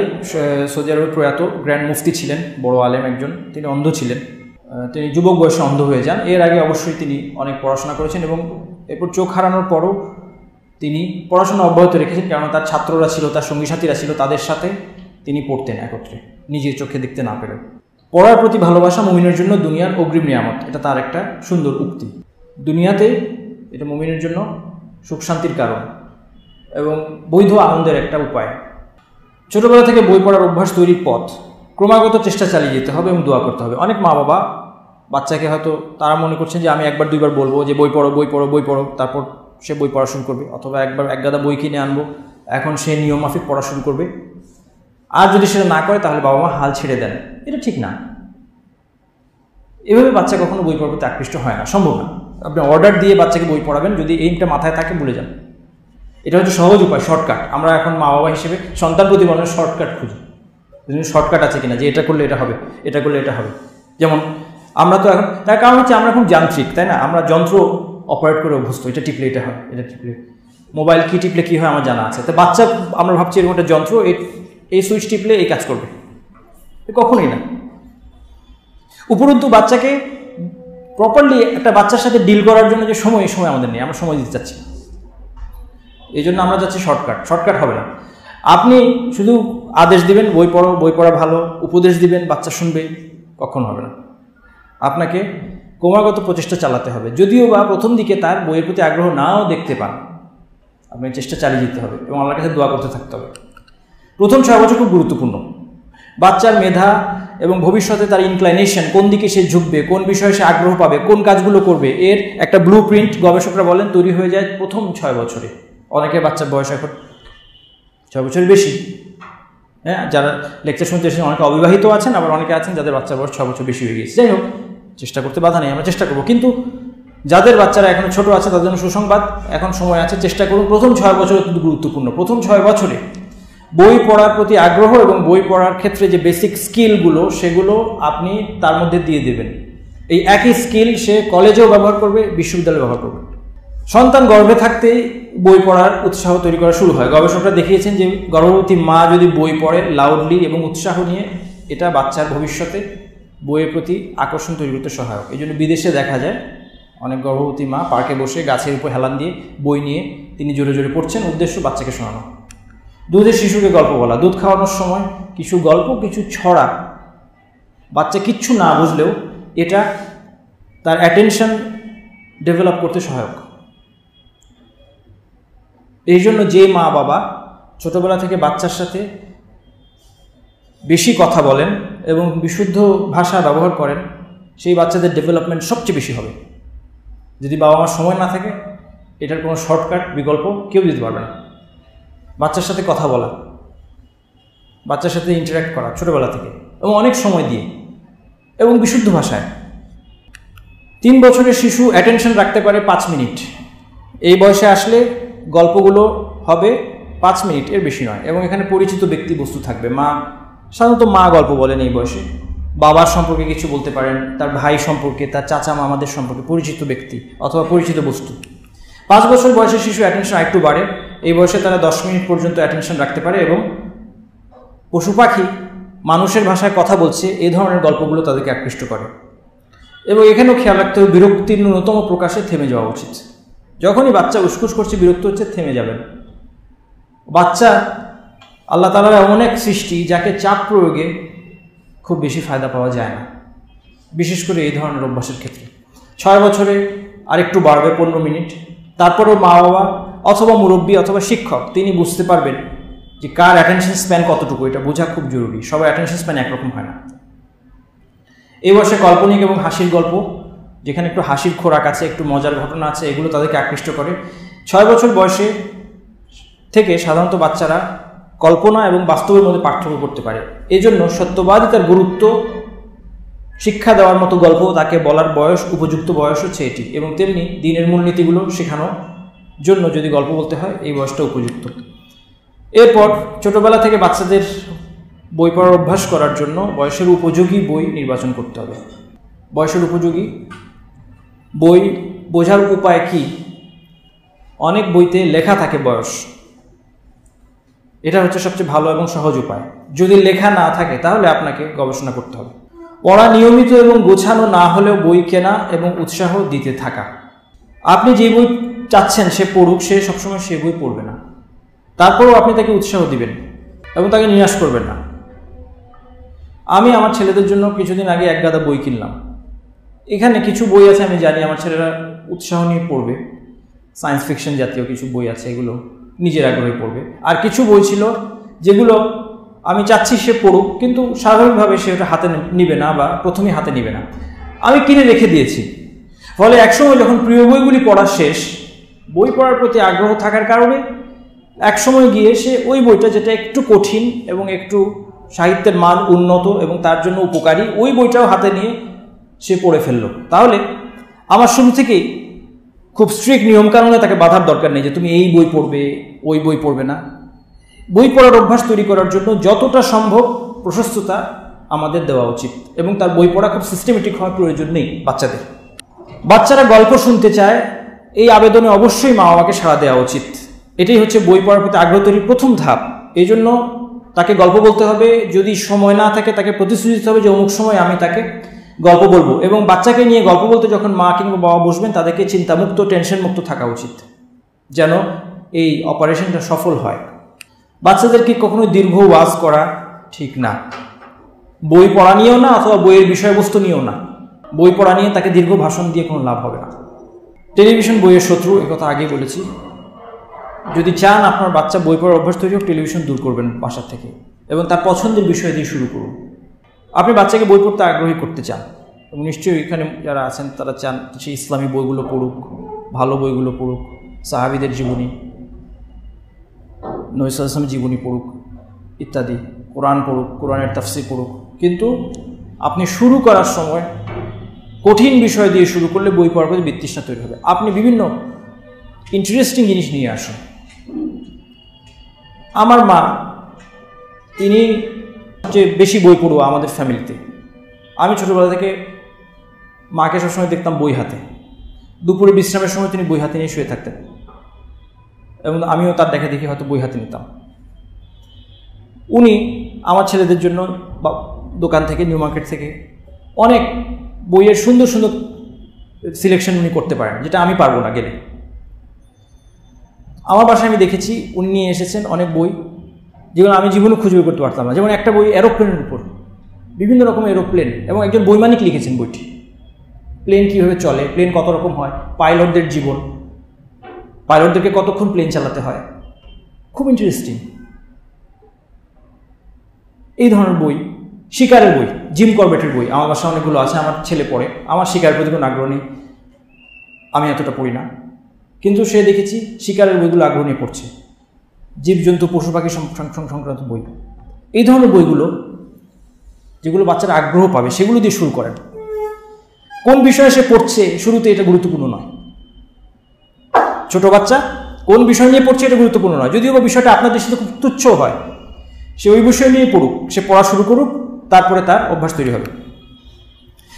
সৌদি আরবের প্রয়াত গ্র্যান্ড মুফতি ছিলেন, বড় আলেম একজন। তিনি অন্ধ ছিলেন, তিনি যুবক বয়সে অন্ধ হয়ে যান। এর আগে অবশ্যই তিনি অনেক পড়াশোনা করেছেন এবং এরপর চোখ হারানোর পরও তিনি পড়াশোনা অব্যাহত রেখেছেন, কারণ তার ছাত্ররা ছিল, তার সঙ্গী সাথীরা ছিল, তাদের সাথে তিনি পড়তেন একত্রে, নিজের চোখে দেখতে না পেরে। পড়ার প্রতি ভালোবাসা মুমিনের জন্য দুনিয়ার অগ্রিম নিয়ামত, এটা তার একটা সুন্দর উক্তি। দুনিয়াতে এটা মুমিনের জন্য সুখ শান্তির কারণ এবং বৈধ আনন্দের একটা উপায়। ছোটবেলা থেকে বই পড়ার অভ্যাস তৈরির পথ, ক্রমাগত চেষ্টা চালিয়ে যেতে হবে এবং দোয়া করতে হবে। অনেক মা বাবা বাচ্চাকে হয়তো তারা মনে করছেন যে আমি 1 2 বার বলবো যে বই পড়ো বই পড়ো বই পড়ো, তারপর সে বই পড়া শুরু করবে, অথবা এক গাদা বই কিনে আনবো, এখন সে নিয়ম মাফিক পড়া শুরু করবে। আর যদি সেটা না করে তাহলে বাবা মা হাল ছেড়ে দেন। এটা ঠিক না। এভাবে বাচ্চা কখনো বই পড়ার প্রতি আকৃষ্ট হয় না, সম্ভব না। আপনি অর্ডার দিয়ে বাচ্চাকে বই পড়াবেন, যদি এইমটা মাথায় থাকে ভুলে যান। এটা হচ্ছে সহজ উপায়, শর্টকাট। আমরা এখন মা বাবা হিসেবে সন্তান প্রতিপালনের শর্টকাট খুঁজি, শর্টকাট আছে কিনা, যে এটা করলে এটা হবে, এটা করলে এটা হবে। যেমন আমরা তো এখন, তার কারণ হচ্ছে আমরা এখন যান্ত্রিক, তাই না? আমরা যন্ত্র অপারেট করে অভ্যস্ত, এটা টিপলে এটা হয়, এটা টিপলে মোবাইল কি টিপলে কী হয় আমার জানা আছে। তো বাচ্চা আমরা ভাবছি এরকম একটা যন্ত্র, এই সুইচ টিপলে এই কাজ করবে, কখনোই না। উপরন্তু বাচ্চাকে প্রপারলি একটা বাচ্চার সাথে ডিল করার জন্য যে সময়, এই সময় আমাদের নেই, আমরা সময় দিতে চাচ্ছি। এই জন্য আমরা যাচ্ছি শর্টকাট হবে না। আপনি শুধু আদেশ দিবেন বই পড়ো, বই পড়া ভালো, উপদেশ দিবেন বাচ্চা শুনবে, কখনো হবে না। আপনাকে ক্রমাগত প্রচেষ্টা চালাতে হবে। যদিও বা প্রথম দিকে তার বইয়ের প্রতি আগ্রহ নাও দেখতে পান, আপনি চেষ্টা চালিয়ে যেতে হবে এবং আল্লাহর কাছে দোয়া করতে থাকতে হবে। প্রথম 6 বছর খুব গুরুত্বপূর্ণ। বাচ্চার মেধা এবং ভবিষ্যতে তার ইনক্লাইনেশন, কোন দিকে সে ঝুঁকবে, কোন বিষয়ে সে আগ্রহ পাবে, কোন কাজগুলো করবে, এর একটা ব্লু প্রিন্ট গবেষকরা বলেন তৈরি হয়ে যায় প্রথম 6 বছরে। অনেকের বাচ্চার বয়স এখন 6 বছরের বেশি। হ্যাঁ, যারা লেকচার শুনতে এসেছেন অনেকে অবিবাহিত আছেন, আবার অনেকে আছেন যাদের বাচ্চার বয়স 6 বছর বেশি হয়ে গেছে। যাই হোক, চেষ্টা করতে বাধা নেই, আমরা চেষ্টা করবো। কিন্তু যাদের বাচ্চারা এখনো ছোট আছে তাদের জন্য সুসংবাদ, এখন সময় আছে, চেষ্টা করুন। প্রথম 6 বছর কিন্তু গুরুত্বপূর্ণ। প্রথম 6 বছরে বই পড়ার প্রতি আগ্রহ এবং বই পড়ার ক্ষেত্রে যে বেসিক স্কিলগুলো, সেগুলো আপনি তার মধ্যে দিয়ে দেবেন। এই একই স্কিল সে কলেজেও ব্যবহার করবে, বিশ্ববিদ্যালয়ে ব্যবহার করবে। সন্তান গর্ভে থাকতেই বই পড়ার উৎসাহ তৈরি করা শুরু হয়। গবেষকরা দেখিয়েছেন যে গর্ভবতী মা যদি বই পড়ে লাউডলি এবং উৎসাহ নিয়ে, এটা বাচ্চার ভবিষ্যতে বইয়ের প্রতি আকর্ষণ তৈরি করতে সহায়ক। এই জন্য বিদেশে দেখা যায় অনেক গর্ভবতী মা পার্কে বসে গাছের উপর হেলান দিয়ে বই নিয়ে তিনি জোরে জোরে পড়ছেন, উদ্দেশ্য বাচ্চাকে শোনানো। দুধের শিশুকে গল্প বলা, দুধ খাওয়ানোর সময় কিছু গল্প, কিছু ছড়া, বাচ্চা কিচ্ছু না বুঝলেও এটা তার অ্যাটেনশন ডেভেলপ করতে সহায়ক। এই জন্য যে মা বাবা ছোটবেলা থেকে বাচ্চার সাথে বেশি কথা বলেন এবং বিশুদ্ধ ভাষা ব্যবহার করেন, সেই বাচ্চাদের ডেভেলপমেন্ট সবচেয়ে বেশি হবে। যদি বাবা মার সময় না থাকে, এটার কোনো শর্টকাট বিকল্প কেউ দিতে পারবে না। বাচ্চার সাথে কথা বলা, বাচ্চার সাথে ইন্টারাক্ট করা ছোটোবেলা থেকে, এবং অনেক সময় দিয়ে এবং বিশুদ্ধ ভাষায়। 3 বছরের শিশু অ্যাটেনশন রাখতে পারে 5 মিনিট। এই বয়সে আসলে গল্পগুলো হবে 5 মিনিট, এর বেশি নয়, এবং এখানে পরিচিত ব্যক্তি বস্তু থাকবে। সাধারণত মা গল্প বলেন এই বয়সে, বাবার সম্পর্কে কিছু বলতে পারেন, তার ভাই সম্পর্কে, তার চাচা মামাদের সম্পর্কে, পরিচিত ব্যক্তি অথবা পরিচিত বস্তু। 5 বছর বয়সের শিশু অ্যাটেনশন আরেকটু বাড়ে। এই বয়সে তারা 10 মিনিট পর্যন্ত অ্যাটেনশন রাখতে পারে এবং পশু পাখি মানুষের ভাষায় কথা বলছে এই ধরনের গল্পগুলো তাদেরকে আকৃষ্ট করে। এবং এখানেও খেয়াল রাখতে হবে বিরক্তির ন্যূনতম প্রকাশে থেমে যাওয়া উচিত। যখনই বাচ্চা উসকুস করছে, বিরক্ত হচ্ছে, থেমে যাবেন। বাচ্চা আল্লাহ তাআলার এমন এক সৃষ্টি যাকে চাপ প্রয়োগে খুব বেশি ফায়দা পাওয়া যায় না, বিশেষ করে এই ধরনের অভ্যাসের ক্ষেত্রে। 6 বছরে আরেকটু বাড়বে 15 মিনিট। তারপরেও মা বাবা অথবা মুরব্বী অথবা শিক্ষক তিনি বুঝতে পারবেন যে কার অ্যাটেনশন স্প্যান কতটুকু, এটা বোঝা খুব জরুরি। সবার অ্যাটেনশন স্প্যান একরকম হয় না। এই বয়সে কাল্পনিক এবং হাসির গল্প, যেখানে একটু হাসির খোরাক আছে, একটু মজার ঘটনা আছে, এগুলো তাদেরকে আকৃষ্ট করে। 6 বছর বয়সে থেকে সাধারণত বাচ্চারা কল্পনা এবং বাস্তবের মধ্যে পার্থক্য করতে পারে। এই জন্য সত্যবাদিতার গুরুত্ব শিক্ষা দেওয়ার মতো গল্প তাকে বলার বয়স, উপযুক্ত বয়স হচ্ছে এটি। এবং তেমনি দিনের মূলনীতিগুলো শেখানোর জন্য যদি গল্প বলতে হয়, এই বয়সটা উপযুক্ত। এরপর ছোটবেলা থেকে বাচ্চাদের বই পড়ার অভ্যাস করার জন্য বয়সের উপযোগী বই নির্বাচন করতে হবে। বয়সের উপযোগী বই বোঝার উপায় কি? অনেক বইতে লেখা থাকে বয়স, এটা হচ্ছে সবচেয়ে ভালো এবং সহজ উপায়। যদি লেখা না থাকে তাহলে আপনাকে গবেষণা করতে হবে। পড়া নিয়মিত এবং গোছানো না হলেও বই কেনা এবং উৎসাহ দিতে থাকা। আপনি যে বই চাচ্ছেন সে পড়ুক, সে সবসময় সে বই পড়বে না, তারপরেও আপনি তাকে উৎসাহ দিবেন এবং তাকে নিরাশ করবেন না। আমি আমার ছেলেদের জন্য কিছুদিন আগে এক গাদা বই কিনলাম। এখানে কিছু বই আছে আমি জানি আমার ছেলেরা উৎসাহ নিয়ে পড়বে, সায়েন্স ফিকশন জাতীয় কিছু বই আছে, এগুলো নিজের আগ্রহে পড়বে। আর কিছু বই ছিল যেগুলো আমি চাচ্ছি সে পড়ুক, কিন্তু স্বাভাবিকভাবে সে ওটা হাতে নিবে না বা প্রথমেই হাতে নিবে না, আমি কিনে রেখে দিয়েছি। ফলে একসময় যখন প্রিয় বইগুলি পড়া শেষ, বই পড়ার প্রতি আগ্রহ থাকার কারণে একসময় গিয়ে সে ওই বইটা যেটা একটু কঠিন এবং একটু সাহিত্যের মান উন্নত এবং তার জন্য উপকারী, ওই বইটাও হাতে নিয়ে সে পড়ে ফেললো, তাহলে আমার শুরু থেকেই খুব স্ট্রিক্ট নিয়মকানুনে তাকে বাধার দরকার নেই যে তুমি এই বই পড়বে, ওই বই পড়বে না। বই পড়ার অভ্যাস তৈরি করার জন্য যতটা সম্ভব প্রশস্ততা আমাদের দেওয়া উচিত, এবং তার বই পড়া খুব সিস্টেমেটিক হওয়ার প্রয়োজন নেই। বাচ্চারা গল্প শুনতে চায়, এই আবেদনে অবশ্যই মা বাবাকে সাড়া দেওয়া উচিত। এটাই হচ্ছে বই পড়ার প্রতি আগ্রহ তৈরির প্রথম ধাপ। এই জন্য তাকে গল্প বলতে হবে, যদি সময় না থাকে তাকে প্রতিশ্রুতি দিতে হবে যে অমুক সময় আমি তাকে গল্প বলবো। এবং বাচ্চাকে নিয়ে গল্প বলতে যখন মা কিংবা বাবা বসবেন, তাদেরকে চিন্তামুক্ত, টেনশনমুক্ত থাকা উচিত, যেন এই অপারেশনটা সফল হয়। বাচ্চাদেরকে কখনো দীর্ঘ ওয়াজ করা ঠিক না, বই পড়া নিয়েও না, অথবা বইয়ের বিষয়বস্তু নিয়েও না। বই পড়া নিয়ে তাকে দীর্ঘ ভাষণ দিয়ে কোনো লাভ হবে না। টেলিভিশন বইয়ের শত্রু, একথা আগেই বলেছি। যদি চান আপনার বাচ্চা বই পড়ার অভ্যাস তৈরি হোক, টেলিভিশন দূর করবেন বাসা থেকে এবং তার পছন্দের বিষয় দিয়ে শুরু করুন। আপনি বাচ্চাকে বই পড়তে আগ্রহী করতে চান, এবং নিশ্চয়ই এখানে যারা আছেন তারা চান সেই ইসলামী বইগুলো পড়ুক, ভালো বইগুলো পড়ুক, সাহাবীদের জীবনী, নবী সাল্লাল্লাহু আলাইহি ওয়াসাল্লামের জীবনী পড়ুক ইত্যাদি, কোরআন পড়ুক, কোরআনের তাফসীর পড়ুক। কিন্তু আপনি শুরু করার সময় কঠিন বিষয় দিয়ে শুরু করলে বই পড়ার প্রতি বিতৃষ্ণা তৈরি হবে। আপনি বিভিন্ন ইন্টারেস্টিং জিনিস নিয়ে আসুন। আমার মা, তিনি সবচেয়ে বেশি বই পড়ুয়া আমাদের ফ্যামিলিতে। আমি ছোটোবেলা থেকে মাকে সবসময় দেখতাম বই হাতে, দুপুরে বিশ্রামের সময় তিনি বই হাতে নিয়ে শুয়ে থাকতেন, এবং আমিও তার দেখা দেখি হয়তো বই হাতে নিতাম। উনি আমার ছেলেদের জন্য দোকান থেকে, নিউ মার্কেট থেকে অনেক বইয়ের সুন্দর সুন্দর সিলেকশন উনি করতে পারেন, যেটা আমি পারবো না গেলে। আমার বাসায় আমি দেখেছি উনি নিয়ে এসেছেন অনেক বই, যেগুলো আমি জীবনে খুঁজে বের করতে পারতাম না। যেমন একটা বই এরোপ্লেনের উপর, বিভিন্ন রকমের এরোপ্লেন, এবং একজন বৈমানিক লিখেছেন বইটি। প্লেন কীভাবে চলে, প্লেন কত রকম হয়, পাইলটদের জীবন, পাইলটদেরকে কতক্ষণ প্লেন চালাতে হয়, খুব ইন্টারেস্টিং। এই ধরনের বই, শিকারের বই, জিম করবেটের বই আমার বাসায় অনেকগুলো আছে। আমার ছেলে পড়ে, আমার শিকারের প্রতি কোনো আগ্রহ নেই, আমি এতটা পড়ি না, কিন্তু সে দেখেছি শিকারের বইগুলো আগ্রহ নিয়ে পড়ছে, জীবজন্তু, পশু পাখি সংক্রান্ত বই। এই ধরনের বইগুলো যেগুলো বাচ্চারা আগ্রহ পাবে, সেগুলো দিয়ে শুরু করেন। কোন বিষয়ে সে পড়ছে শুরুতে এটা গুরুত্বপূর্ণ নয়। ছোট বাচ্চা কোন বিষয় নিয়ে পড়ছে এটা গুরুত্বপূর্ণ নয়, যদিও বা বিষয়টা আপনার দৃষ্টিতে খুব তুচ্ছ হয়, সে ওই বিষয় নিয়ে পড়ুক, সে পড়া শুরু করুক, তারপরে তার অভ্যাস তৈরি হবে।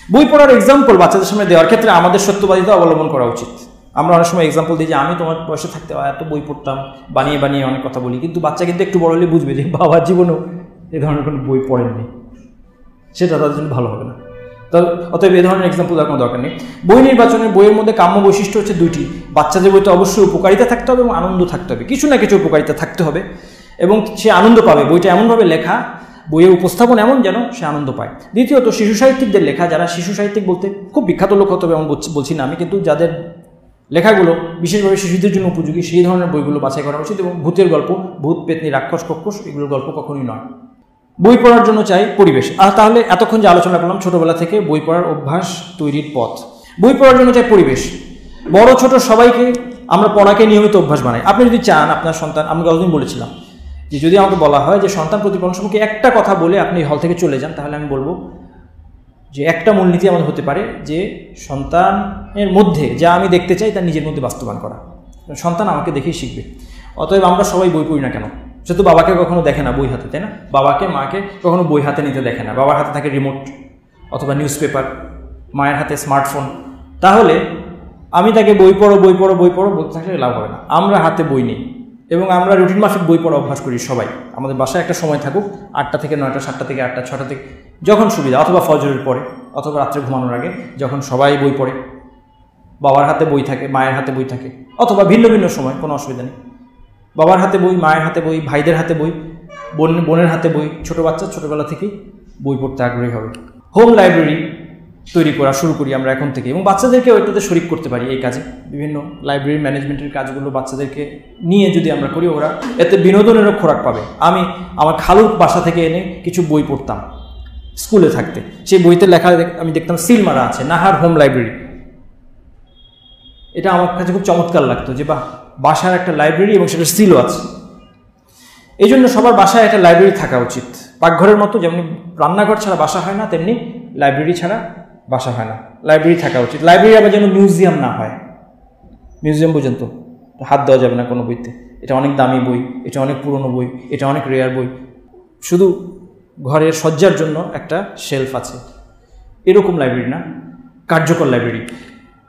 বই পড়ার এক্সাম্পল বাচ্চাদের সামনে দেওয়ার ক্ষেত্রে আমাদের সত্যবাদিতা অবলম্বন করা উচিত। আমরা অনেক সময় এক্সাম্পল দিই যে আমি তোমার বয়সে থাকতে এত বই পড়তাম, বানিয়ে বানিয়ে অনেক কথা বলি, কিন্তু বাচ্চা কিন্তু একটু বড় হলে বুঝবে যে বাবার জীবনেও এ ধরনের কোনো বই পড়েননি, সেটা তাদের জন্য ভালো হবে না। তো অতএব এ ধরনের এক্সাম্পল দেওয়ার কোনো দরকার নেই। বই নির্বাচনের বইয়ের মধ্যে কাম্য বৈশিষ্ট্য হচ্ছে দুইটি। বাচ্চাদের বইতে অবশ্যই উপকারিতা থাকতে হবে এবং আনন্দ থাকতে হবে, কিছু না কিছু উপকারিতা থাকতে হবে, এবং সে আনন্দ পাবে। বইটা এমনভাবে লেখা, বইয়ের উপস্থাপন এমন যেন সে আনন্দ পায়। দ্বিতীয়ত, শিশু সাহিত্যিকদের লেখা, যারা শিশু সাহিত্যিক বলতে খুব বিখ্যাত লোক হতে হবে এমন বলছি না আমি, কিন্তু যাদের লেখাগুলো বিশেষভাবে শিশুদের জন্য উপযোগী, সেই ধরনের বইগুলো বাছাই করা উচিত। এবং ভূতের গল্প, ভূত পেতনি, রাক্ষস কক্ষস, এগুলোর গল্প কখনোই নয়। বই পড়ার জন্য চাই পরিবেশ। আর তাহলে এতক্ষণ যে আলোচনা করলাম ছোটবেলা থেকে বই পড়ার অভ্যাস তৈরির পথ, বই পড়ার জন্য চাই পরিবেশ। বড় ছোট সবাইকে আমরা পড়াকে নিয়মিত অভ্যাস বানাই। আপনি যদি চান আপনার সন্তান, আমি গতদিন বলেছিলাম যে যদি আমাকে বলা হয় যে সন্তান প্রতিপালন সম্পর্কে একটা কথা বলে আপনি হল থেকে চলে যান, তাহলে আমি বলবো যে একটা মূলনীতি আমাদের হতে পারে যে সন্তানের মধ্যে যা আমি দেখতে চাই তা নিজের মধ্যে বাস্তবায়ন করা। সন্তান আমাকে দেখেই শিখবে। অতএব আমরা সবাই বই পড়ি না কেন? সে তো বাবাকে কখনো দেখে না বই হাতে, তাই না? বাবাকে, মাকে কখনো বই হাতে নিতে দেখে না। বাবার হাতে থাকে রিমোট অথবা নিউজ পেপার, মায়ের হাতে স্মার্টফোন। তাহলে আমি তাকে বই পড়ো বই পড়ো বই পড়ো বলতে থাকলে লাভ হবে না। আমরা হাতে বই নিই এবং আমরা রুটিন মাফিক বই পড়া অভ্যাস করি সবাই। আমাদের বাসায় একটা সময় থাকুক, 8টা থেকে 9টা, 7টা থেকে 8টা, 6টা থেকে যখন সুবিধা, অথবা ফজরের পরে, অথবা রাত্রে ঘুমানোর আগে, যখন সবাই বই পড়ে, বাবার হাতে বই থাকে, মায়ের হাতে বই থাকে, অথবা ভিন্ন ভিন্ন সময়, কোনো অসুবিধা নেই। বাবার হাতে বই, মায়ের হাতে বই, ভাইদের হাতে বই, বোনের হাতে বই। ছোটো বাচ্চা ছোটোবেলা থেকেই বই পড়তে আগ্রহী হবে। হোম লাইব্রেরি তৈরি করা শুরু করি আমরা এখন থেকে, এবং বাচ্চাদেরকে ওইটাতে শরিক করতে পারি এই কাজে। বিভিন্ন লাইব্রেরি ম্যানেজমেন্টের কাজগুলো বাচ্চাদেরকে নিয়ে যদি আমরা করি, ওরা এতে বিনোদনেরও খোরাক পাবে। আমি আমার খালুর বাসা থেকে এনে কিছু বই পড়তাম স্কুলে থাকতে, সেই বইতে লেখা আমি দেখতাম সিল মারা আছে, নাহার হোম লাইব্রেরি। এটা আমার কাছে খুব চমৎকার লাগতো যে বাহ, বাসার একটা লাইব্রেরি এবং সেটা সিলও আছে। এই জন্য সবার বাসায় একটা লাইব্রেরি থাকা উচিত। পাকঘরের মতো যেমন রান্নাঘর ছাড়া বাসা হয় না, তেমনি লাইব্রেরি ছাড়া বাসা হয় না, লাইব্রেরি থাকা উচিত। লাইব্রেরি আবার যেন মিউজিয়াম না হয়। মিউজিয়াম পর্যন্ত হাত দেওয়া যাবে না কোনো বইতে, এটা অনেক দামি বই, এটা অনেক পুরনো বই, এটা অনেক রেয়ার বই, শুধু ঘরের সজ্জার জন্য একটা শেলফ আছে, এরকম লাইব্রেরি না, কার্যকর লাইব্রেরি।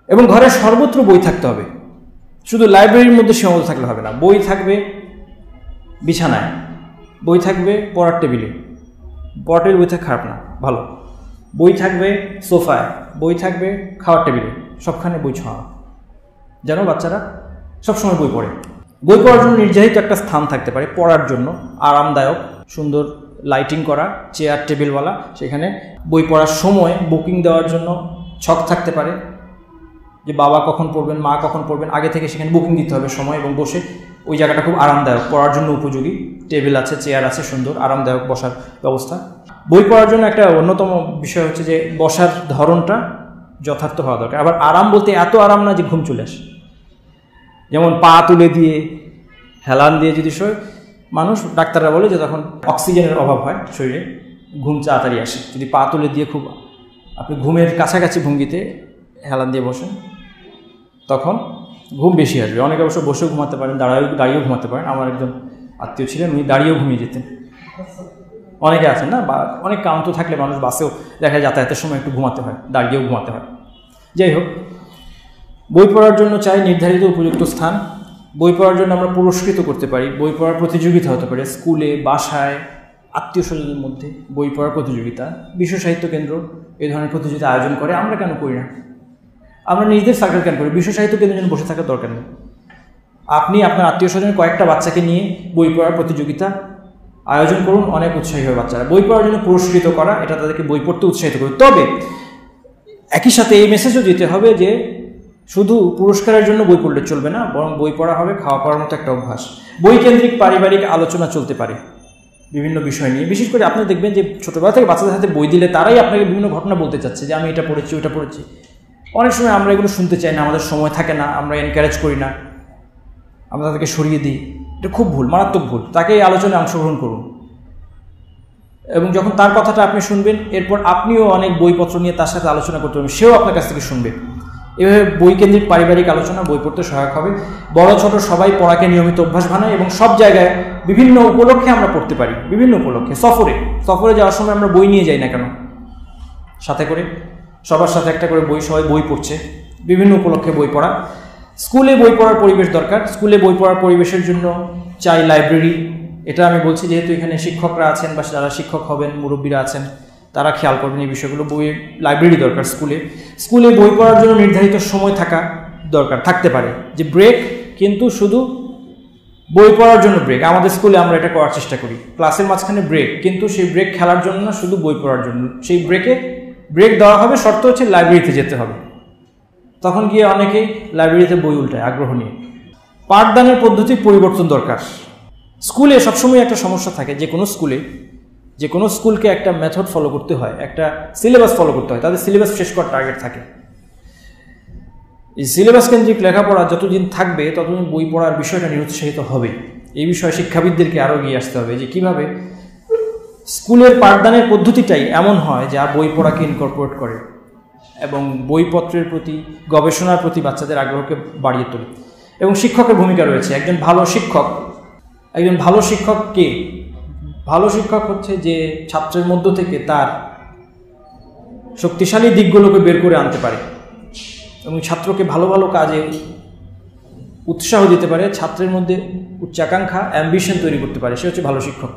এবং ঘরের সর্বত্র বই থাকতে হবে, শুধু লাইব্রেরির মধ্যে সীমাবদ্ধ থাকলে হবে না। বই থাকবে বিছানায়, বই থাকবে পড়ার টেবিলে, পড়ার টেবিল বই থাকা খারাপ না, ভালো। বই থাকবে সোফায়, বই থাকবে খাওয়ার টেবিলে, সবখানে বই ছোঁয়া, যেন বাচ্চারা সবসময় বই পড়ে। বই পড়ার জন্য নির্ধারিত একটা স্থান থাকতে পারে, পড়ার জন্য আরামদায়ক, সুন্দর লাইটিং করা, চেয়ার টেবিলওয়ালা, সেখানে বই পড়ার সময় বুকিং দেওয়ার জন্য ছক থাকতে পারে, যে বাবা কখন পড়বেন, মা কখন পড়বেন, আগে থেকে সেখানে বুকিং দিতে হবে সময়, এবং বসে ওই জায়গাটা খুব আরামদায়ক, পড়ার জন্য উপযোগী, টেবিল আছে, চেয়ার আছে, সুন্দর আরামদায়ক বসার ব্যবস্থা। বই পড়ার জন্য একটা অন্যতম বিষয় হচ্ছে যে বসার ধরনটা যথার্থ হওয়া দরকার। আবার আরাম বলতে এত আরাম না যে ঘুম চলে আসে, যেমন পা তুলে দিয়ে হেলান দিয়ে যদি শোয় মানুষ, ডাক্তাররা বলে যে তখন অক্সিজেনের অভাব হয় শরীরে, ঘুম তাড়াতাড়ি আসে। যদি পা তুলে দিয়ে খুব আপনি ঘুমের কাছাকাছি ভঙ্গিতে হেলান দিয়ে বসেন, তখন ঘুম বেশি আসবে। অনেকে অবশ্য বসেও ঘুমাতে পারেন, দাঁড়িয়েও ঘুমাতে পারেন। আমার একজন আত্মীয় ছিলেন, উনি দাঁড়িয়েও ঘুমিয়ে যেতেন। অনেকে আছেন না, বা অনেক ক্লান্ত থাকলে মানুষ বাসেও দেখা যায় যাতায়াতের সময় একটু ঘুমাতে হয়, দাঁড়িয়েও ঘুমাতে হয়। যাই হোক, বই পড়ার জন্য চাই নির্ধারিত উপযুক্ত স্থান। বই পড়ার জন্য আমরা পুরস্কৃত করতে পারি, বই পড়ার প্রতিযোগিতা হতে পারে, স্কুলে, বাসায়, আত্মীয় স্বজনের মধ্যে বই পড়ার প্রতিযোগিতা। বিশ্ব সাহিত্য কেন্দ্র এই ধরনের প্রতিযোগিতা আয়োজন করে, আমরা কেন করি না? আমরা নিজেদের সার্কেল কেন করি? বিশ্ব সাহিত্য কেন্দ্রের জন্য বসে থাকার দরকার নেই। আপনি আপনার আত্মীয় স্বজনের কয়েকটা বাচ্চাকে নিয়ে বই পড়ার প্রতিযোগিতা আয়োজন করুন, অনেক উৎসাহী হবে বাচ্চারা। বই পড়ার জন্য পুরস্কৃত করা, এটা তাদেরকে বই পড়তে উৎসাহিত করবে। তবে একই সাথে এই মেসেজও দিতে হবে যে শুধু পুরস্কারের জন্য বই পড়লে চলবে না, বরং বই পড়া হবে খাওয়া পড়ার মতো একটা অভ্যাস। বই কেন্দ্রিক পারিবারিক আলোচনা চলতে পারে বিভিন্ন বিষয় নিয়ে। বিশেষ করে আপনি দেখবেন যে ছোটোবেলা থেকে বাচ্চাদের হাতে বই দিলে তারাই আপনাকে বিভিন্ন ঘটনা বলতে চাচ্ছে, যে আমি এটা পড়েছি, ওটা পড়েছি। অনেক সময় আমরা এগুলো শুনতে চাই না, আমাদের সময় থাকে না, আমরা এনকারেজ করি না, আমরা তাদেরকে সরিয়ে দিই। এটা খুব ভুল, মারাত্মক ভুল। তাকে এই আলোচনায় অংশগ্রহণ করুন, এবং যখন তার কথাটা আপনি শুনবেন, এরপর আপনিও অনেক বইপত্র নিয়ে তার সাথে আলোচনা করতে পারবেন, সেও আপনার কাছ থেকে শুনবে। এভাবে বইকেন্দ্রিক পারিবারিক আলোচনা বই পড়তে সহায়ক হবে। বড় ছোট সবাই পড়াকে নিয়মিত অভ্যাস বানায়, এবং সব জায়গায় বিভিন্ন উপলক্ষে আমরা পড়তে পারি। বিভিন্ন উপলক্ষে, সফরে যাওয়ার সময় আমরা বই নিয়ে যাই না কেন, সাথে করে সবার সাথে একটা করে বই, সবাই বই পড়ছে, বিভিন্ন উপলক্ষে বই পড়া। স্কুলে বই পড়ার পরিবেশ দরকার। স্কুলে বই পড়ার পরিবেশের জন্য চাই লাইব্রেরি। এটা আমি বলছি যেহেতু এখানে শিক্ষকরা আছেন, বা যারা শিক্ষক হবেন, মুরব্বীরা আছেন, তারা খেয়াল করবেন এই বিষয়গুলো। বইয়ের লাইব্রেরি দরকার স্কুলে বই পড়ার জন্য নির্ধারিত সময় থাকতে পারে, যে ব্রেক, কিন্তু শুধু বই পড়ার জন্য ব্রেক। আমাদের স্কুলে আমরা এটা করার চেষ্টা করি, ক্লাসের মাঝখানে ব্রেক, কিন্তু সেই ব্রেক খেলার জন্য না, শুধু বই পড়ার জন্য। সেই ব্রেক দেওয়া হবে, শর্ত হচ্ছে লাইব্রেরিতে যেতে হবে। তখন গিয়ে অনেকেই লাইব্রেরিতে বই উল্টায় আগ্রহ নিয়ে। পাঠদানের পদ্ধতির পরিবর্তন দরকার। স্কুলে সবসময় একটা সমস্যা থাকে, যে কোনো স্কুলকে একটা মেথড ফলো করতে হয়, একটা সিলেবাস ফলো করতে হয়, তাদের সিলেবাস শেষ করার টার্গেট থাকে। এই সিলেবাস কেন্দ্রিক লেখাপড়া যতদিন থাকবে, ততদিন বই পড়ার বিষয়টা নিরুৎসাহিত হবে। এই বিষয়ে শিক্ষাবিদদেরকে আরও এগিয়ে আসতে হবে, যে কীভাবে স্কুলের পাঠদানের পদ্ধতিটাই এমন হয় যা বই পড়াকে ইনকর্পোরেট করে, এবং বইপত্রের প্রতি, গবেষণার প্রতি বাচ্চাদের আগ্রহকে বাড়িয়ে তোলে। এবং শিক্ষকের ভূমিকা রয়েছে। একজন ভালো শিক্ষক কে? ভালো শিক্ষক হচ্ছে যে ছাত্রের মধ্য থেকে তার শক্তিশালী দিকগুলোকে বের করে আনতে পারে, এবং ছাত্রকে ভালো ভালো কাজে উৎসাহ দিতে পারে, ছাত্রের মধ্যে উচ্চাকাঙ্ক্ষা, অ্যাম্বিশন তৈরি করতে পারে। সে হচ্ছে ভালো শিক্ষক।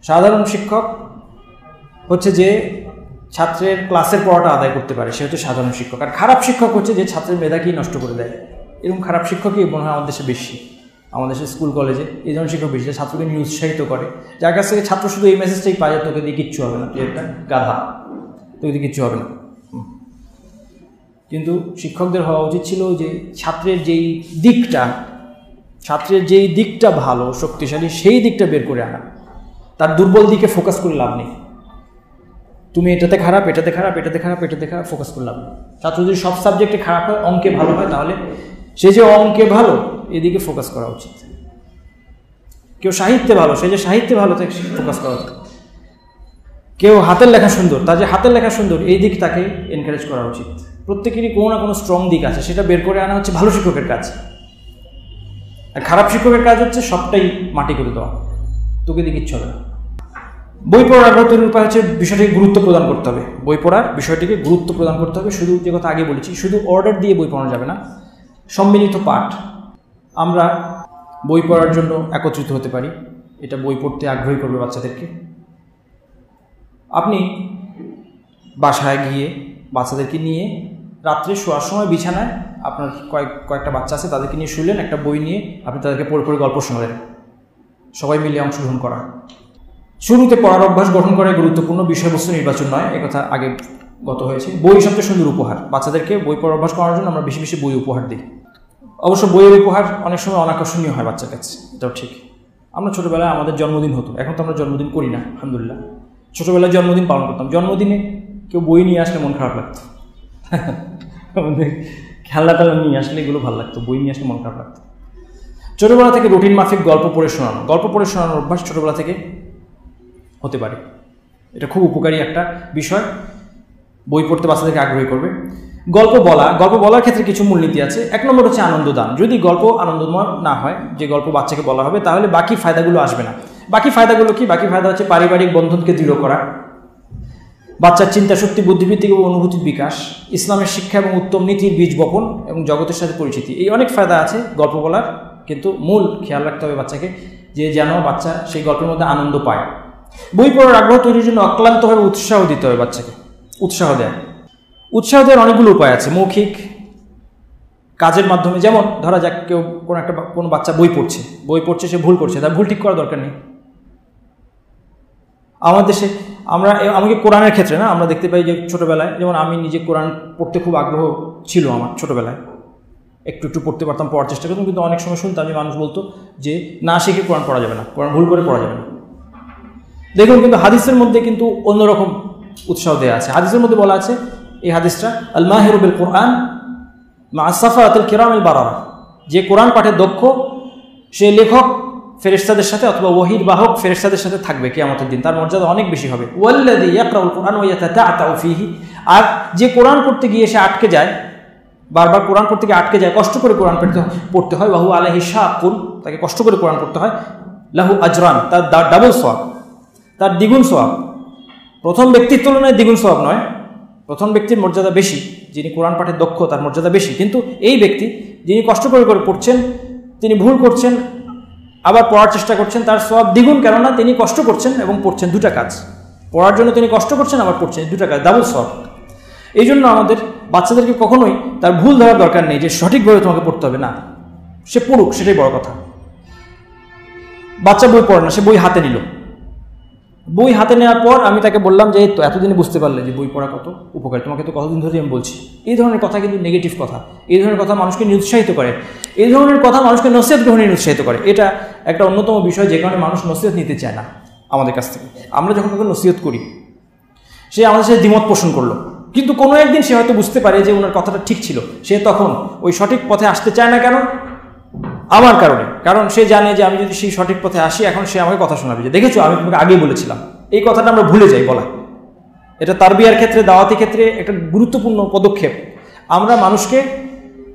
সাধারণ শিক্ষক হচ্ছে যে ছাত্রের ক্লাসের পড়াটা আদায় করতে পারে, সে হচ্ছে সাধারণ শিক্ষক। আর খারাপ শিক্ষক হচ্ছে যে ছাত্রের মেধাকেই নষ্ট করে দেয়। এরকম খারাপ শিক্ষকই মনে হয় আমাদের দেশে বেশি, আমাদের দেশের স্কুল কলেজে এই ধরনের শিক্ষক বেশি, ছাত্রকে নিরুৎসাহিত করে, যার কাছ থেকে ছাত্র শুধু এই মেসেজটাই পায়, তোকে দিয়ে কিচ্ছু হবে না, তুই একটা গাধা, তোকে দিয়ে কিচ্ছু হবে না। কিন্তু শিক্ষকদের হওয়া উচিত ছিল যে ছাত্রের যেই দিকটা ভালো, শক্তিশালী, সেই দিকটা বের করে আনা। তার দুর্বল দিকে ফোকাস করে লাভ নেই। তুমি এটাতে খারাপ, ফোকাস করে লাভ নেই। ছাত্র যদি সব সাবজেক্টে খারাপ হয়, অঙ্কে ভালো হয়, তাহলে সে যে অঙ্কে ভালো, এদিকে ফোকাস করা উচিত। কেউ সাহিত্যে ভালো, সে যে সাহিত্যে ভালো, তাকে ফোকাস করা উচিত। কেউ হাতের লেখা সুন্দর, তার যে হাতের লেখা সুন্দর এই দিক তাকে এনকারেজ করা উচিত। প্রত্যেকেরই কোনো না কোনো স্ট্রং দিক আছে, সেটা বের করে আনা হচ্ছে ভালো শিক্ষকের কাজ। আর খারাপ শিক্ষকের কাজ হচ্ছে সবটাই মাটি করে দেওয়া, তোকে দিয়ে কিচ্ছু হবে না। বই পড়ার আগ্রহ তৈরির উপায় হচ্ছে বিষয়টিকে গুরুত্ব প্রদান করতে হবে। বই পড়ার বিষয়টিকে গুরুত্ব প্রদান করতে হবে। শুধু যে কথা আগে বলেছি, শুধু অর্ডার দিয়ে বই পড়ানো যাবে না, সম্মিলিত পাঠ। আমরা বই পড়ার জন্য একত্রিত হতে পারি, এটা বই পড়তে আগ্রহী করবে বাচ্চাদেরকে। আপনি বাসায় গিয়ে বাচ্চাদেরকে নিয়ে রাত্রে শোয়ার সময় বিছানায় আপনার কয়েকটা বাচ্চা আছে, তাদেরকে নিয়ে শুলেন, একটা বই নিয়ে আপনি তাদেরকে পড়ে পড়ে গল্প শোনালেন, সবাই মিলে অংশগ্রহণ করা। শুরুতে পড়ার অভ্যাস গঠন করার গুরুত্বপূর্ণ বিষয়বস্তু নির্বাচন নয়, একথা আগে গত হয়েছে। বই সবচেয়ে সুন্দর উপহার। বাচ্চাদেরকে বই পড়ার অভ্যাস করার জন্য আমরা বেশি বেশি বই উপহার দিই। অবশ্য বইয়ের উপহার অনেক সময় অনাকর্ষণীয় হয় বাচ্চার কাছে, এটাও ঠিক। আমরা ছোটোবেলায় আমাদের জন্মদিন হতো, এখন তো আমরা জন্মদিন করি না আলহামদুলিল্লাহ। ছোটোবেলায় জন্মদিন পালন করতাম, জন্মদিনে কেউ বই নিয়ে আসলে মন খারাপ লাগতো। আমাদের খেলনা টেলনা নিয়ে আসলে এগুলো ভালো লাগতো, বই নিয়ে আসলে মন খারাপ লাগতো। ছোটোবেলা থেকে রুটিন মাফিক গল্প পড়ে শোনানোর অভ্যাস ছোটোবেলা থেকে হতে পারে। এটা খুব উপকারী একটা বিষয়, বই পড়তে বাচ্চাদেরকে আগ্রহী করবে। গল্প বলার ক্ষেত্রে কিছু মূলনীতি আছে। 1 নম্বর হচ্ছে আনন্দদান। যদি গল্প আনন্দময় না হয়, যে গল্প বাচ্চাকে বলা হবে, তাহলে বাকি ফায়দাগুলো আসবে না। বাকি ফায়দাগুলো কি? বাকি ফায়দা হচ্ছে পারিবারিক বন্ধনকে দৃঢ় করা, বাচ্চার চিন্তা শক্তি, বুদ্ধিবৃত্তি এবং অনুভূতির বিকাশ, ইসলামের শিক্ষা এবং উত্তম নীতির বীজ বপন এবং জগতের সাথে পরিচিতি। এই অনেক ফায়দা আছে গল্প বলার, কিন্তু মূল খেয়াল রাখতে হবে বাচ্চাকে যে যেন বাচ্চা সেই গল্পের মধ্যে আনন্দ পায়। বই পড়ার আগ্রহ তৈরির জন্য অক্লান্তভাবে উৎসাহ দিতে হবে বাচ্চাকে। উৎসাহ দেওয়ার অনেকগুলো উপায় আছে। মৌখিক কাজের মাধ্যমে, যেমন ধরা যাক কোনো বাচ্চা বই পড়ছে, সে ভুল করছে, তার ভুল ঠিক করা দরকার নেই। আমাদের দেশে আমাকে কোরআনের ক্ষেত্রে না, আমরা দেখতে পাই যে ছোটোবেলায়, যেমন আমি নিজে কোরআন পড়তে খুব আগ্রহ ছিল আমার ছোটোবেলায়, একটু পড়তে পারতাম, পড়ার চেষ্টা করতাম, কিন্তু অনেক সময় শুনতাম যে মানুষ বলতো যে না শিখে কোরআন পড়া যাবে না, কোরআন ভুল করে পড়া যাবে না। দেখুন, কিন্তু হাদিসের মধ্যে কিন্তু অন্যরকম উৎসাহ দেওয়া আছে। হাদিসের মধ্যে বলা আছে, এই হাদিসটা আল মাহিরু বিল কোরআন মা সাফারাতুল কিরামিল বারারা, যে কোরআন পাঠে দক্ষ সে লেখক ফেরেশতাদের সাথে অথবা ওহীর বাহক ফেরেশতাদের সাথে থাকবে কিয়ামতের দিন, তার মর্যাদা অনেক বেশি হবে। ওয়াল্লাযী ইয়াকরাউল কোরআন ওয়া ইয়াতাতাআতাউ ফীহি, আর যে কোরআন পড়তে গিয়ে সে আটকে যায়, বারবার কোরআন পড়তে গিয়ে আটকে যায়, কষ্ট করে কোরআন পড়তে হয়, ওয়া হুয়া আলাইহি শাকুন, তাকে কষ্ট করে কোরআন পড়তে হয়, লাহু আজরান, তার ডাবল সওয়াব, তার দ্বিগুণ সওয়াব। প্রথম ব্যক্তির তুলনায় দ্বিগুণ সওয়াব নয়, প্রথম ব্যক্তির মর্যাদা বেশি, যিনি কোরআন পাঠে দক্ষ তার মর্যাদা বেশি, কিন্তু এই ব্যক্তি যিনি কষ্ট করে পড়ছেন, তিনি ভুল করছেন আবার পড়ার চেষ্টা করছেন, তার সওয়াব দ্বিগুণ, কেননা তিনি কষ্ট করছেন এবং পড়ছেন, দুটা কাজ। পড়ার জন্য তিনি কষ্ট করছেন, আবার পড়ছেন, দুটা কাজ, ডাবল সওয়াব। এই জন্য আমাদের বাচ্চাদেরকে কখনোই তার ভুল ধরার দরকার নেই যে সঠিকভাবে তোমাকে পড়তে হবে, না, সে পড়ুক, সেটাই বড় কথা। বাচ্চা বই পড়ে না, সে বই হাতে নিল, বই হাতে নেওয়ার পর আমি তাকে বললাম যে তো এতদিনে বুঝতে পারলে যে বই পড়া কত উপকারী, তোমাকে তো কতদিন ধরে আমি বলছি। এই ধরনের কথা কিন্তু নেগেটিভ কথা, এই ধরনের কথা মানুষকে নিরুৎসাহিত করে, এই ধরনের কথা মানুষকে নসিহত গ্রহণে নিরুৎসাহিত করে। এটা একটা অন্যতম বিষয় যে কারণে মানুষ নসিহত নিতে চায় না আমাদের কাছ থেকে। আমরা যখন ওকে নসিহত করি, সে আমাদের সাথে দ্বিমত পোষণ করলো, কিন্তু কোনো একদিন সে হয়তো বুঝতে পারে যে ওনার কথাটা ঠিক ছিল, সে তখন ওই সঠিক পথে আসতে চায় না। কেন? আমার কারণে, কারণ সে জানে যে আমি যদি সেই সঠিক পথে আসি, এখন সে আমাকে কথা শোনাবে যে দেখেছো আমি তোমাকে আগেই বলেছিলাম। এই কথাটা আমরা ভুলে যাই বলা। এটা তারবিয়ার ক্ষেত্রে, দাওয়াতি ক্ষেত্রে একটা গুরুত্বপূর্ণ পদক্ষেপ। আমরা মানুষকে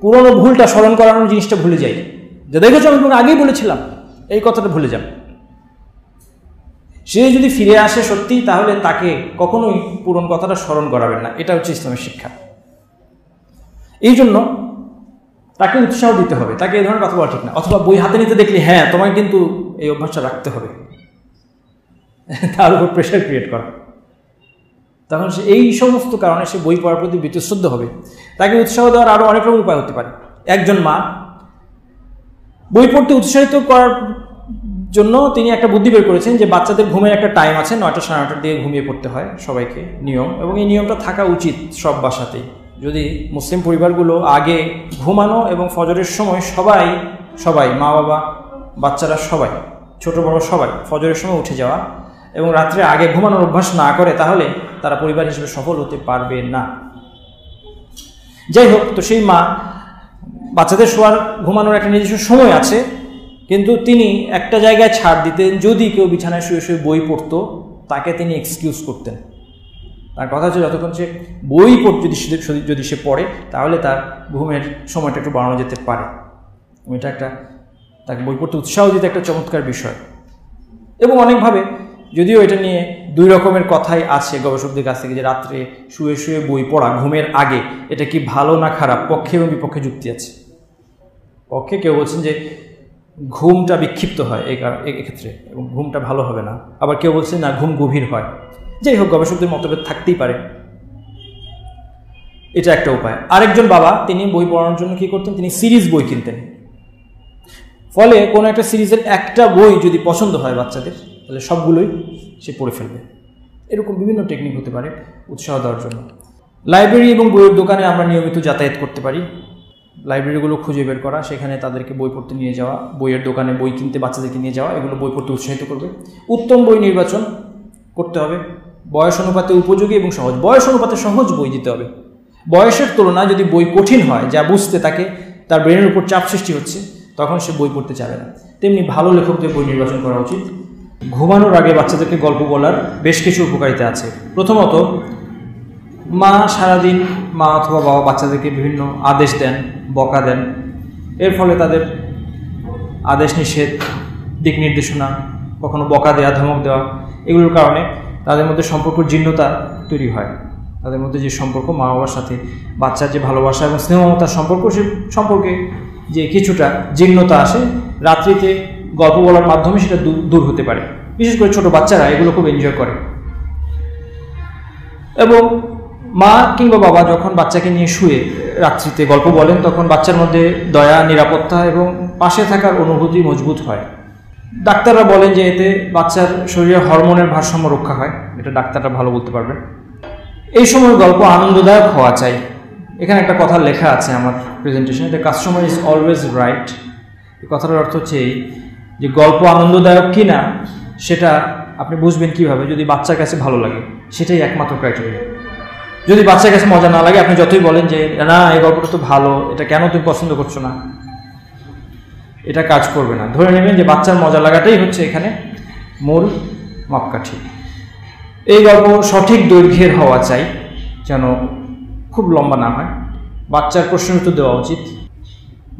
পুরনো ভুলটা স্মরণ করানোর জিনিসটা ভুলে যাই, যে দেখেছো আমি তোমাকে আগেই বলেছিলাম, এই কথাটা ভুলে যান। সে যদি ফিরে আসে সত্যি, তাহলে তাকে কখনোই পুরনো কথাটা স্মরণ করাবেন না। এটা হচ্ছে ইসলামের শিক্ষা। এই জন্য তাকে উৎসাহ দিতে হবে, তাকে এই ধরনের কথা বলা ঠিক না। অথবা বই হাতে নিতে দেখলে হ্যাঁ তোমাকে কিন্তু এই অভ্যাসটা রাখতে হবে, তার উপর প্রেশার ক্রিয়েট করা, তখন সে এই সমস্ত কারণে সে বই পড়ার প্রতি বীতশ্রদ্ধ হবে। তাকে উৎসাহ দেওয়ার আরও অনেক রকম উপায় হতে পারে। একজন মা বই পড়তে উৎসাহিত করার জন্য তিনি একটা বুদ্ধি বের করেছেন যে বাচ্চাদের ঘুমের একটা টাইম আছে, 9টা সাড়ে 9টার দিকে ঘুমিয়ে পড়তে হয় সবাইকে, নিয়ম, এবং এই নিয়মটা থাকা উচিত সব বাসাতেই। যদি মুসলিম পরিবারগুলো আগে ঘুমানো এবং ফজরের সময় সবাই মা বাবা বাচ্চারা সবাই ছোট বড় সবাই ফজরের সময় উঠে যাওয়া এবং রাত্রে আগে ঘুমানোর অভ্যাস না করে, তাহলে তারা পরিবার হিসেবে সফল হতে পারবে না। যাই হোক, তো সেই মা বাচ্চাদের শোয়ার ঘুমানোর একটা নিজস্ব সময় আছে, কিন্তু তিনি একটা জায়গায় ছাড় দিতেন, যদি কেউ বিছানায় শুয়ে শুয়ে বই পড়তো তাকে তিনি এক্সকিউজ করতেন। তার কথা হচ্ছে যতক্ষণ সে বই যদি সে পড়ে তাহলে তার ঘুমের সময়টা একটু বাড়ানো যেতে পারে। এটা একটা তাকে বই পড়তে উৎসাহ দিতে একটা চমৎকার বিষয়। এবং অনেকভাবে যদিও এটা নিয়ে দুই রকমের কথাই আছে গবেষকদের কাছ থেকে, যে রাত্রে শুয়ে শুয়ে বই পড়া ঘুমের আগে এটা কি ভালো না খারাপ, পক্ষে এবং বিপক্ষে যুক্তি আছে। পক্ষে কেউ বলছেন যে ঘুমটা বিক্ষিপ্ত হয় এক্ষেত্রে এবং ঘুমটা ভালো হবে না, আবার কেউ বলছেন না ঘুম গভীর হয়। যাই হোক, গবেষকদের মতভেদ থাকতেই পারে, এটা একটা উপায়। আরেকজন বাবা তিনি বই পড়ানোর জন্য কি করতেন, তিনি সিরিজ বই কিনতেন। ফলে কোনো একটা সিরিজের একটা বই যদি পছন্দ হয় বাচ্চাদের, তাহলে সবগুলোই সে পড়ে ফেলবে। এরকম বিভিন্ন টেকনিক হতে পারে উৎসাহ দেওয়ার জন্য। লাইব্রেরি এবং বইয়ের দোকানে আমরা নিয়মিত যাতায়াত করতে পারি। লাইব্রেরিগুলো খুঁজে বের করা, সেখানে তাদেরকে বই পড়তে নিয়ে যাওয়া, বইয়ের দোকানে বই কিনতে বাচ্চাদেরকে নিয়ে যাওয়া, এগুলো বই পড়তে উৎসাহিত করবে। উত্তম বই নির্বাচন করতে হবে, বয়স অনুপাতে উপযোগী এবং সহজ। বয়স অনুপাতে সহজ বই দিতে হবে। বয়সের তুলনায় যদি বই কঠিন হয়, যা বুঝতে তাকে তার ব্রেনের উপর চাপ সৃষ্টি হচ্ছে, তখন সে বই পড়তে চাবে না। তেমনি ভালো লেখকদের বই নির্বাচন করা উচিত। ঘুমানোর আগে বাচ্চাদেরকে গল্প বলার বেশ কিছু উপকারিতা আছে। প্রথমত, সারাদিন মা অথবা বাবা বাচ্চাদেরকে বিভিন্ন আদেশ দেন, বকা দেন। এর ফলে তাদের আদেশ নিষেধ, দিক নির্দেশনা, কখনো বকা দেওয়া, ধমক দেওয়া, এগুলোর কারণে তাদের মধ্যে সম্পর্ক জীর্ণতা তৈরি হয়। তাদের মধ্যে যে সম্পর্ক মা বাবার সাথে বাচ্চার যে ভালোবাসা এবং স্নেহ মমতার সম্পর্ক, সে সম্পর্কে যে কিছুটা জীর্ণতা আসে, রাত্রিতে গল্প বলার মাধ্যমে সেটা দূর হতে পারে। বিশেষ করে ছোট বাচ্চারা এগুলো খুব এনজয় করে। এবং মা কিংবা বাবা যখন বাচ্চাকে নিয়ে শুয়ে রাত্রিতে গল্প বলেন, তখন বাচ্চার মধ্যে দয়া, নিরাপত্তা এবং পাশে থাকার অনুভূতি মজবুত হয়। ডাক্তাররা বলেন যে এতে বাচ্চার শরীরে হরমোনের ভারসাম্য রক্ষা হয়। এটা ডাক্তাররা ভালো বলতে পারবেন। এই সময় গল্প আনন্দদায়ক হওয়া চাই। এখানে একটা কথা লেখা আছে আমার প্রেজেন্টেশনে, the customer is always right. এই কথাটার অর্থ হচ্ছে এই যে গল্প আনন্দদায়ক কি না সেটা আপনি বুঝবেন কিভাবে, যদি বাচ্চার কাছে ভালো লাগে। সেটাই একমাত্র ক্রাইটেরিয়া। যদি বাচ্চার কাছে মজা না লাগে, আপনি যতই বলেন যে না এই গল্পটা তো ভালো, এটা কেন তুমি পছন্দ করছো না, এটা কাজ করবে না। ধরে নেবেন যে বাচ্চার মজা লাগাটাই হচ্ছে এখানে মূল মাপকাঠি। এই গল্প সঠিক দৈর্ঘ্যের হওয়া চাই, যেন খুব লম্বা না হয়। বাচ্চার প্রশ্নের উত্তর দেওয়া উচিত।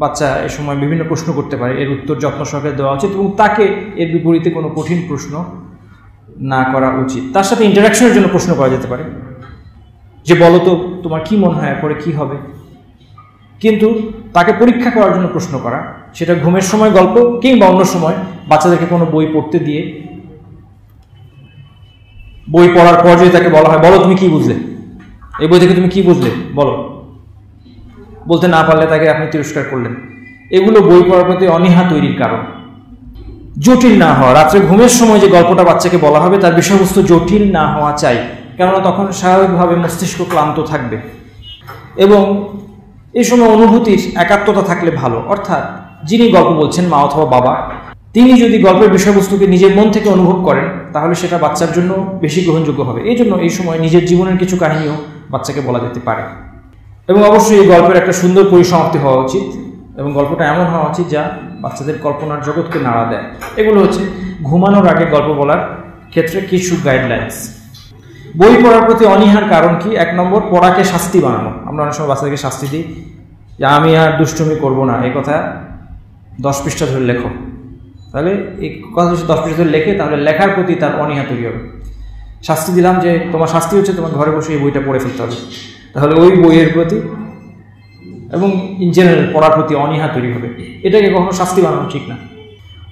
বাচ্চা এ সময় বিভিন্ন প্রশ্ন করতে পারে, এর উত্তর যত্ন সহকারে দেওয়া উচিত এবং তাকে এর বিপরীতে কোনো কঠিন প্রশ্ন না করা উচিত। তার সাথে ইন্টারাকশনের জন্য প্রশ্ন করা যেতে পারে, যে বলো তো তোমার কি মনে হয় পরে কি হবে। কিন্তু তাকে পরীক্ষা করার জন্য প্রশ্ন করা, সেটা ঘুমের সময় গল্প কিংবা অন্য সময় বাচ্চাদেরকে কোনো বই পড়তে দিয়ে বই পড়ার পর যদি তাকে বলা হয় বলো তুমি কি বুঝলে, এই বই থেকে তুমি কি বুঝলে বলো, বলতে না পারলে তাকে আপনি তিরস্কার করলেন। এগুলো বই পড়ার প্রতি অনীহা তৈরির কারণ। জটিল না হওয়া, রাত্রে ঘুমের সময় যে গল্পটা বাচ্চাকে বলা হবে তার বিষয়বস্তু জটিল না হওয়া চাই, কেননা তখন স্বাভাবিকভাবে মস্তিষ্ক ক্লান্ত থাকবে। এবং এই সময় অনুভূতির একাত্মতা থাকলে ভালো, অর্থাৎ যিনি গল্প বলছেন মা অথবা বাবা, তিনি যদি গল্পের বিষয়বস্তুকে নিজের মন থেকে অনুভব করেন তাহলে সেটা বাচ্চার জন্য বেশি গ্রহণযোগ্য হবে। এই জন্য এই সময় নিজের জীবনের কিছু কাহিনীও বাচ্চাকে বলা যেতে পারে। এবং অবশ্যই এই গল্পের একটা সুন্দর পরিসমাপ্তি হওয়া উচিত এবং গল্পটা এমন হওয়া উচিত যা বাচ্চাদের কল্পনার জগৎকে নাড়া দেয়। এগুলো হচ্ছে ঘুমানোর আগে গল্প বলার ক্ষেত্রে কিছু গাইডলাইন্স। বই পড়ার প্রতি অনীহার কারণ কি? 1 নম্বর, পড়াকে শাস্তি বানানো। আমরা অনেক সময় বাচ্চাদেরকে শাস্তি দিই যে আমি আর দুষ্টুমি করবো না, এই কথা 10 পৃষ্ঠা ধরে লেখো। তাহলে এই কথা 10 পৃষ্ঠা ধরে লেখে, তাহলে লেখার প্রতি তার অনীহা তৈরি হবে। শাস্তি দিলাম যে তোমার শাস্তি হচ্ছে তোমার ঘরে বসে এই বইটা পড়ে ফেলতে হবে, তাহলে ওই বইয়ের প্রতি এবং ইন জেনারেল পড়ার প্রতি অনীহা তৈরি হবে। এটাকে কখনো শাস্তি বানানো ঠিক না।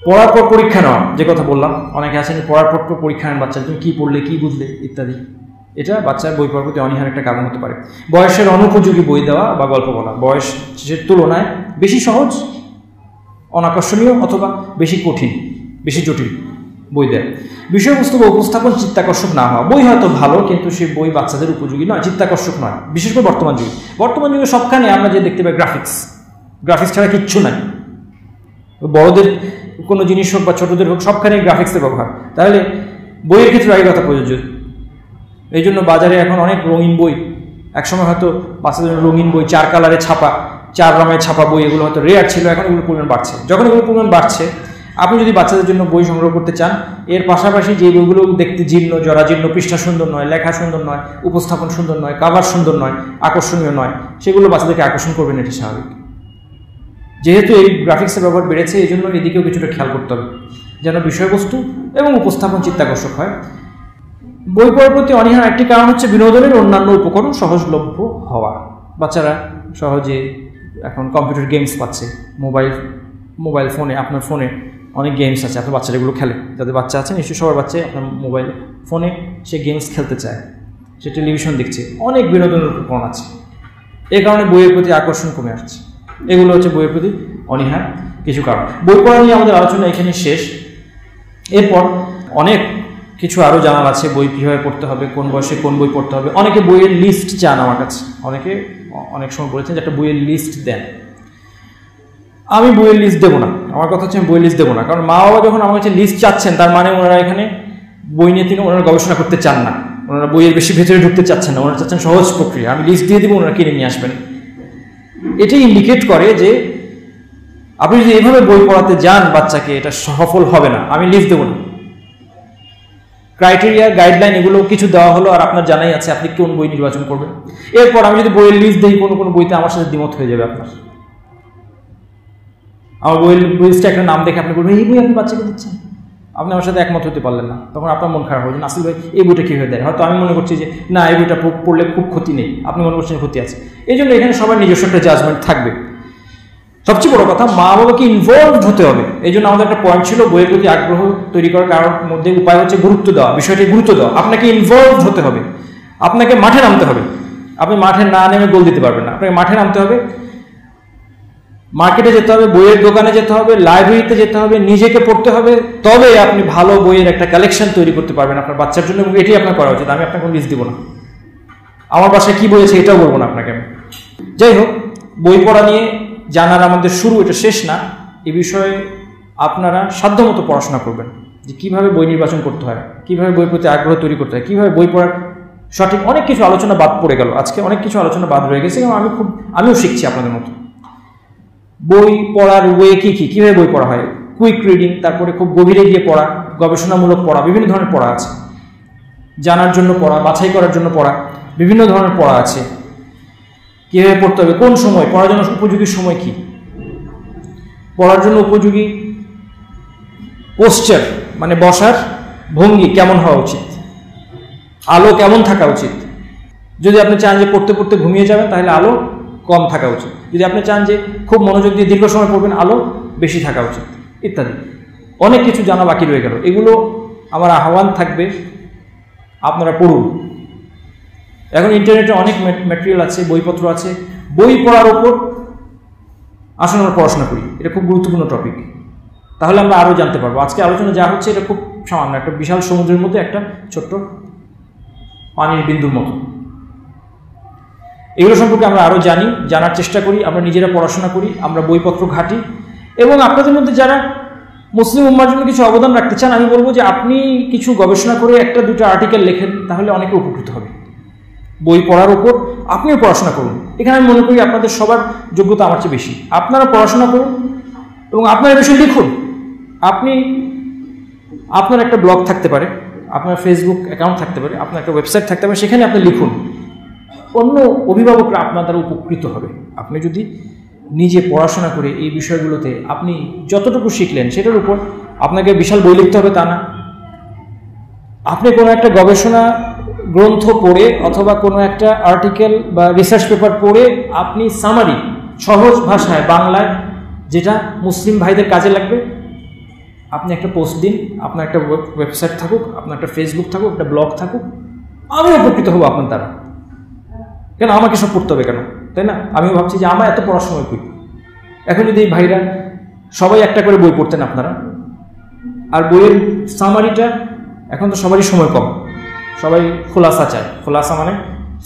পড়ার পর পরীক্ষা নেওয়া, যে কথা বললাম, অনেকে আছেন পড়ার পর পরীক্ষা নেন বাচ্চা, তুমি কী পড়লে, কী বুঝলে ইত্যাদি। এটা বাচ্চার বই পড়ার প্রতি অনীহার একটা কারণ হতে পারে। বয়সের অনুপযোগী বই দেওয়া বা গল্প বলা, বয়সের তুলনায় বেশি সহজ, অনাকর্ষণীয় অথবা বেশি কঠিন, বেশি জটিল বই দেয়। বিষয়বস্তু বা উপস্থাপন চিত্তাকর্ষক না হওয়া, বই হয়তো ভালো কিন্তু সেই বই বাচ্চাদের উপযোগী নয়, চিত্তাকর্ষক নয়। বিশেষ করে বর্তমান যুগে সবখানে আমরা যে দেখতে পাই গ্রাফিক্স ছাড়া কিচ্ছু নাই। বড়দের কোনো জিনিস হোক বা ছোটদের হোক, সবখানেই গ্রাফিক্সের ব্যবহার। তাহলে বইয়ের ক্ষেত্রে একই কথা প্রযোজ্য। এই জন্য বাজারে এখন অনেক রঙিন বই, একসময় হয়তো বাচ্চাদের রঙিন বই 4 কালারে ছাপা, 4 রঙের ছাপা বই, এগুলো হয়তো রেয়ার ছিল, এখন এগুলো পরিমাণ বাড়ছে। যখন এগুলো পরিমাণ বাড়ছে, আপনি যদি বাচ্চাদের জন্য বই সংগ্রহ করতে চান, এর পাশাপাশি যে বইগুলো দেখতে জীর্ণ জরাজীর্ণ, পৃষ্ঠা সুন্দর নয়, লেখা সুন্দর নয়, উপস্থাপন সুন্দর নয়, কাভার সুন্দর নয়, আকর্ষণীয় নয়, সেগুলো বাচ্চাদেরকে আকর্ষণ করবেন, এটি স্বাভাবিক। যেহেতু এই গ্রাফিক্সের ব্যবহার বেড়েছে, এই জন্য এদিকেও কিছুটা খেয়াল করতে হবে যেন বিষয়বস্তু এবং উপস্থাপন চিত্তাকর্ষক হয়। বই পড়ার প্রতি অনীহার একটি কারণ হচ্ছে বিনোদনের অন্যান্য উপকরণ সহজলভ্য হওয়া। বাচ্চারা সহজে এখন কম্পিউটার গেমস পাচ্ছে, মোবাইল ফোনে, আপনার ফোনে অনেক গেমস আছে, আপনার বাচ্চারা এগুলো খেলে। যাদের বাচ্চা আছে নিশ্চয়ই সবার বাচ্চাই আপনার মোবাইল ফোনে সে গেমস খেলতে চায়, সে টেলিভিশন দেখছে, অনেক বিনোদনের উপকরণ আছে। এই কারণে বইয়ের প্রতি আকর্ষণ কমে আসছে। এগুলো হচ্ছে বইয়ের প্রতি অনীহার কিছু কারণ। বই পড়া নিয়ে আমাদের আলোচনা এখানে শেষ। এরপর অনেক কিছু আরও জানার আছে, বই কীভাবে পড়তে হবে, কোন বয়সে কোন বই পড়তে হবে। অনেকে বইয়ের লিস্ট চান আমার কাছে, অনেকে অনেক সময় বলেছেন যে একটা বইয়ের লিস্ট দেন। আমি বইয়ের লিস্ট দেবো না, আমার কথা হচ্ছে আমি বইয়ের লিস্ট দেবো না। কারণ মা বাবা যখন আমার কাছে লিস্ট চাচ্ছেন, তার মানে ওনারা এখানে বই নিয়ে ওনারা গবেষণা করতে চান না, ওনারা বইয়ের বেশি ভেতরে ঢুকতে চাচ্ছেন না, ওনারা চাচ্ছেন সহজ প্রক্রিয়া। আমি লিস্ট দিয়ে দেবো, ওনারা কিনে নিয়ে আসবেন। এটাই ইন্ডিকেট করে যে আপনি যদি এইভাবে বই পড়াতে যান বাচ্চাকে, এটা সফল হবে না। আমি লিস্ট দেবো না। ক্রাইটেরিয়া, গাইডলাইন এগুলো কিছু দেওয়া হলো, আর আপনার জানাই আছে আপনি কোন বই নির্বাচন করবেন। এরপর আমি যদি বইয়ের লিস্ট দিই, কোনো কোনো বইতে আমার সাথে দ্বিমত হয়ে যাবে আপনার। আমার বইয়ের লিস্টে একটা নাম দেখে আপনি বলবেন এই বই আপনি বাচ্চাকে দিচ্ছেন, আপনি আমার সাথে একমত হতে পারলেন না, তখন আপনার মন খারাপ হবে। নাসির ভাই এই বইটা কীভাবে দেয়? হয়তো আমি মনে করছি যে না, এই বইটা পড়লে খুব ক্ষতি নেই, আপনি মনে করছেন ক্ষতি আছে। এই জন্য এখানে সবার নিজস্ব একটা জাজমেন্ট থাকবে। সবচেয়ে বড় কথা, মা বাবাকে ইনভলভড হতে হবে। এই জন্য আমাদের একটা পয়েন্ট ছিল, বইয়ের প্রতি আগ্রহ তৈরি করার কারণ মধ্যে উপায় হচ্ছে গুরুত্ব দেওয়া, বিষয়টি গুরুত্ব দেওয়া। আপনাকে ইনভলভড হতে হবে, আপনাকে মাঠে নামতে হবে। আপনি মাঠে না নেমে গোল দিতে পারবেন না, আপনাকে মাঠে নামতে হবে, মার্কেটে যেতে হবে, বইয়ের দোকানে যেতে হবে, লাইব্রেরিতে যেতে হবে, নিজেকে পড়তে হবে, তবে আপনি ভালো বইয়ের একটা কালেকশন তৈরি করতে পারবেন আপনার বাচ্চার জন্য। এটি আপনার করা উচিত। আমি আপনাকে কোনো লিস্ট দিব না, আমার বাসায় কী বলেছে এটাও বলবো না আপনাকে আমি। যাই হোক, বই পড়া নিয়ে জানার আমাদের শুরু, এটা শেষ না। এ বিষয়ে আপনারা সাধ্যমতো পড়াশোনা করবেন যে কীভাবে বই নির্বাচন করতে হয়, কীভাবে বই প্রতি আগ্রহ তৈরি করতে হয়, কীভাবে বই পড়ার সঠিক। অনেক কিছু আলোচনা বাদ পড়ে গেল আজকে, অনেক কিছু আলোচনা বাদ রয়ে গেছে এবং আমিও শিখছি আপনাদের মতো। বই পড়ার ওয়ে কী কী, কীভাবে বই পড়া হয়, কুইক রিডিং, তারপরে খুব গভীরে গিয়ে পড়া, গবেষণামূলক পড়া, বিভিন্ন ধরনের পড়া আছে। জানার জন্য পড়া, বাছাই করার জন্য পড়া, বিভিন্ন ধরনের পড়া আছে। কীভাবে পড়তে হবে, কোন সময় পড়ার জন্য উপযোগী সময় কি, পড়ার জন্য উপযোগী পোশ্চার মানে বসার ভঙ্গি কেমন হওয়া উচিত, আলো কেমন থাকা উচিত। যদি আপনি চান যে পড়তে পড়তে ঘুমিয়ে যাবেন, তাহলে আলো কম থাকা উচিত। যদি আপনি চান যে খুব মনোযোগ দিয়ে দীর্ঘ সময় পড়বেন, আলো বেশি থাকা উচিত, ইত্যাদি। অনেক কিছু জানা বাকি রয়ে গেল। এগুলো আমার আহ্বান থাকবে, আপনারা পড়ুন। এখন ইন্টারনেটে অনেক ম্যাটেরিয়াল আছে, বইপত্র আছে। বই পড়ার ওপর আসলে আমরা পড়াশোনা করি, এটা খুব গুরুত্বপূর্ণ টপিক। তাহলে আমরা আরও জানতে পারবো। আজকে আলোচনা যা হচ্ছে এটা খুব সামান্য, একটা বিশাল সমুদ্রের মধ্যে একটা ছোট্ট পানির বিন্দুর মতো। এগুলো সম্পর্কে আমরা আরও জানি, জানার চেষ্টা করি, আমরা নিজেরা পড়াশোনা করি, আমরা বইপত্র ঘাঁটি। এবং আপনাদের মধ্যে যারা মুসলিম উম্মার জন্য কিছু অবদান রাখতে চান, আমি বলবো যে আপনি কিছু গবেষণা করে একটা দুটো আর্টিকেল লেখেন, তাহলে অনেকে উপকৃত হবে। বই পড়ার ওপর আপনিও পড়াশোনা করুন। এখানে আমি মনে করি আপনাদের সবার যোগ্যতা আমার চেয়ে বেশি। আপনারা পড়াশোনা করুন এবং আপনার বিষয়ে লিখুন। আপনার একটা ব্লগ থাকতে পারে, আপনার ফেসবুক অ্যাকাউন্ট থাকতে পারে, আপনার একটা ওয়েবসাইট থাকতে পারে, সেখানে আপনি লিখুন। অন্য অভিভাবকরা আপনার দ্বারা উপকৃত হবে। আপনি যদি নিজে পড়াশোনা করে এই বিষয়গুলোতে আপনি যতটুকু শিখলেন সেটার উপর আপনাকে বিশাল বই লিখতে হবে তা না। আপনি কোনো একটা গবেষণা গ্রন্থ পড়ে অথবা কোনো একটা আর্টিকেল বা রিসার্চ পেপার পড়ে আপনি সামারি সহজ ভাষায় বাংলায়, যেটা মুসলিম ভাইদের কাজে লাগবে, আপনি একটা পোস্ট দিন। আপনার একটা ওয়েবসাইট থাকুক, আপনার একটা ফেসবুক থাকুক, একটা ব্লগ থাকুক, আমি উপকৃত হবো আপনার দ্বারা। কেন আমাকে সব পড়তে হবে কেন, তাই না? আমিও ভাবছি যে আমার এত পড়ার সময় করি। এখন যদি এই ভাইরা সবাই একটা করে বই পড়তেন আপনারা, আর বইয়ের সামারিটা, এখন তো সবারই সময় কম, সবাই খোলাসা চায়, খোলাসা মানে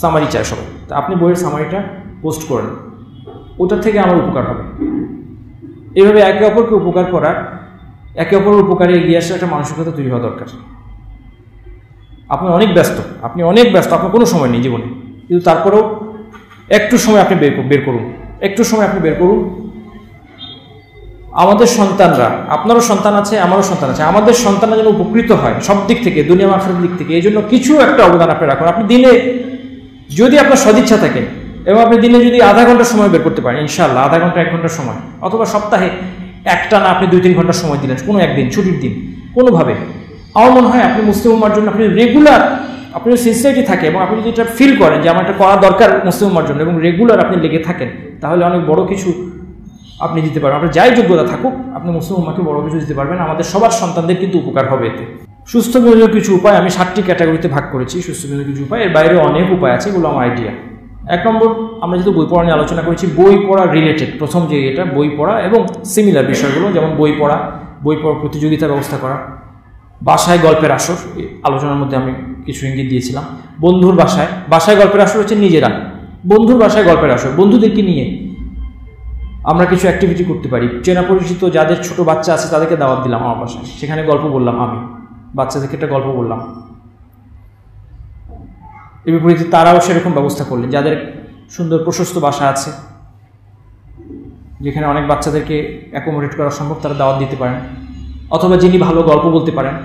সামারি চায় সবাই। তা আপনি বইয়ের সামারিটা পোস্ট করেন, ওটার থেকে আমার উপকার হবে। এইভাবে একে অপরকে উপকার করার, একে অপরের উপকারে এগিয়ে আসার একটা মানসিকতা তৈরি হওয়া দরকার। আপনি অনেক ব্যস্ত, আপনার কোনো সময় নেই জীবনে, কিন্তু তারপরেও একটু সময় আপনি বের করুন, একটু সময় আপনি বের করুন। আমাদের সন্তানরা, আপনারও সন্তান আছে, আমারও সন্তান আছে, আমাদের সন্তানরা যেন উপকৃত হয় সব দিক থেকে, দুনিয়া আখিরাতের দিক থেকে, এই জন্য কিছু একটা অবদান আপনি রাখুন। আপনি দিনে যদি আপনার সদিচ্ছা থাকে এবং আপনি দিনে যদি আধা ঘন্টা সময় বের করতে পারেন, ইনশাআল্লাহ আধা ঘন্টা 1 ঘন্টা সময়, অথবা সপ্তাহে একটা না আপনি 2-3 ঘন্টা সময় দিলেন কোনো একদিন ছুটির দিন কোনোভাবে, আমার মনে হয় আপনি মুসলিম উম্মার জন্য আপনি রেগুলার, আপনার সিনসিয়ারিটি থাকে এবং আপনি যদি এটা ফিল করেন যে আমার এটা করা দরকার মুসলিম উম্মার জন্য এবং রেগুলার আপনি লেগে থাকেন, তাহলে অনেক বড় কিছু আপনি দিতে পারবেন। আপনার যাই যোগ্যতা থাকুক আপনি মুসলিম উম্মাকে বড় কিছু দিতে পারবেন। আমাদের সবার সন্তানদের কিন্তু উপকার হবে এতে। সুস্থ বিনোদনের কিছু উপায় আমি 7টি ক্যাটাগরিতে ভাগ করেছি। সুস্থ বিনোদনের কিছু উপায়, এর বাইরে অনেক উপায় আছে, এগুলো আমার আইডিয়া। 1 নম্বর, আমরা যেহেতু বই পড়া নিয়ে আলোচনা করেছি, বই পড়া রিলেটেড প্রথম যে এটা বই পড়া এবং সিমিলার বিষয়গুলো, যেমন বই পড়া প্রতিযোগিতার ব্যবস্থা করা, বাসায় গল্পের আসর, আলোচনার মধ্যে আমি কিছু ইঙ্গিত দিয়েছিলাম। বন্ধুর বাসায় গল্পের আসর হচ্ছে নিজেরা, বন্ধুর বাসায় গল্পের আসর, বন্ধুদেরকে নিয়ে আমরা কিছু অ্যাক্টিভিটি করতে পারি। চেনা পরিচিত যাদের ছোট বাচ্চা আছে তাদেরকে দাওয়াত দিলাম আমার বাসায়, সেখানে গল্প বললাম, আমি বাচ্চাদেরকে একটা গল্প বললাম। এর বিপরীতে তারাও সেরকম ব্যবস্থা করলেন, যাদের সুন্দর প্রশস্ত বাসা আছে যেখানে অনেক বাচ্চাদেরকে অ্যাকোমোডেট করা সম্ভব, তারা দাওয়াত দিতে পারেন। অথবা যিনি ভালো গল্প বলতে পারেন,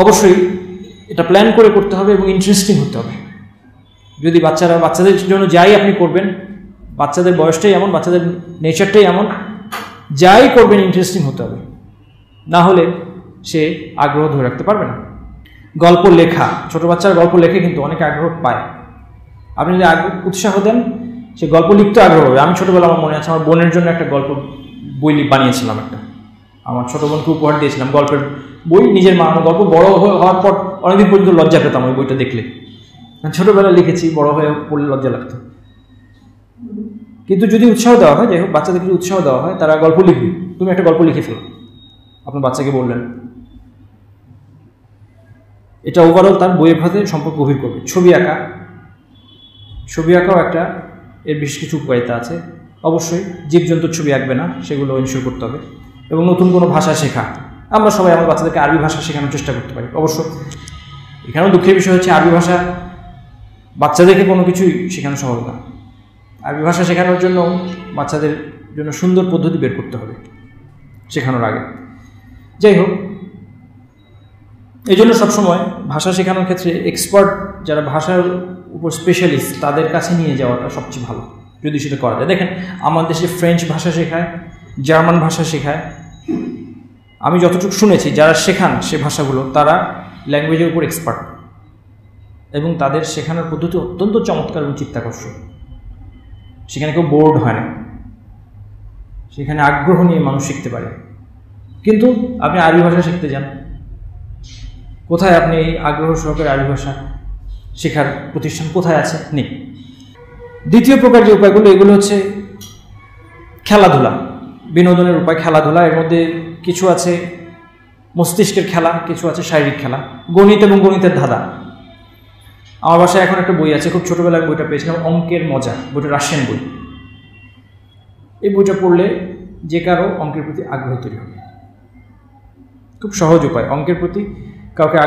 অবশ্যই এটা প্ল্যান করে করতে হবে এবং ইন্টারেস্টিং হতে হবে। যদি বাচ্চাদের জন্য যাই আপনি করবেন, বাচ্চাদের বয়সটাই এমন, বাচ্চাদের নেচারটাই এমন, যাই করবেন ইন্টারেস্টিং হতে হবে, না হলে সে আগ্রহ ধরে রাখতে পারবে না। গল্প লেখা, ছোট বাচ্চারা গল্প লেখে কিন্তু অনেক আগ্রহ পায়। আপনি যদি উৎসাহ দেন, সে গল্প লিখতে আগ্রহ হবে। আমি ছোটবেলা আমার মনে আছে, আমার বোনের জন্য একটা গল্প বই বানিয়েছিলাম, আমার ছোট বোনকে উপহার দিয়েছিলাম গল্পের বই, নিজের বানানো গল্প। বড় হওয়ার পর অনেকদিন পর্যন্ত লজ্জা পেতাম ওই বইটা দেখলে, ছোটবেলায় লিখেছি, বড় হয়ে পড়লে লজ্জা লাগতো। কিন্তু যদি উৎসাহ দেওয়া হয়, যাই হোক বাচ্চাদেরকে যদি উৎসাহ দেওয়া হয়, তারা গল্প লিখবে। তুমি একটা গল্প লিখে ফেলো, আপনার বাচ্চাকে বললেন, এটা ওভারঅল তার বইয়ের সাথে সম্পর্ক গভীর করবে। ছবি আঁকাও একটা, এর বেশ কিছু উপকারিতা আছে। অবশ্যই জীবজন্তুর ছবি আঁকবে না, সেগুলো ইনশিওর করতে হবে। এবং নতুন কোনো ভাষা শেখা, আমরা সবাই আমার বাচ্চাদেরকে আরবি ভাষা শেখানোর চেষ্টা করতে পারি। অবশ্য এখানেও দুঃখের বিষয় হচ্ছে আরবি ভাষা বাচ্চাদেরকে কোনো কিছুই শেখানো সহজ না। আরবি ভাষা শেখানোর জন্য বাচ্চাদের জন্য সুন্দর পদ্ধতি বের করতে হবে শেখানোর আগে। যাই হোক, এই জন্য সবসময় ভাষা শেখানোর ক্ষেত্রে এক্সপার্ট যারা ভাষার উপর স্পেশালিস্ট তাদের কাছে নিয়ে যাওয়াটা সবচেয়ে ভালো, যদি সেটা করা যায়। দেখেন আমার দেশে ফ্রেঞ্চ ভাষা শেখায়, জার্মান ভাষা শেখায়। আমি যতটুকু শুনেছি যারা শেখান সে ভাষাগুলো, তারা ল্যাঙ্গুয়েজের উপর এক্সপার্ট এবং তাদের শেখানোর পদ্ধতি অত্যন্ত চমৎকার এবং চিত্তাকর্ষক। সেখানে কেউ বোর্ড হয় না, সেখানে আগ্রহ নিয়ে মানুষ শিখতে পারে। কিন্তু আপনি আরবি ভাষা শিখতে যান, কোথায় আপনি এই আগ্রহ সহকারে আরবি ভাষা শেখার প্রতিষ্ঠান কোথায় আছে? নেই। দ্বিতীয় প্রকার যে উপায়গুলো, এগুলো হচ্ছে খেলাধুলা, বিনোদনের উপায় খেলাধুলা। এর মধ্যে কিছু আছে মস্তিষ্কের খেলা, কিছু আছে শারীরিক খেলা। গণিত এবং গণিতের ধাঁধা, আমার বাসায় এখন একটা বই আছে, খুব ছোটোবেলায় বইটা পেয়েছিলাম, অঙ্কের মজা, বইটা রাশিয়ান বই। এই বইটা পড়লে যে কারো অঙ্কের প্রতি আগ্রহ তৈরি হবে। খুব সহজ উপায়, অঙ্কের প্রতি কাউকে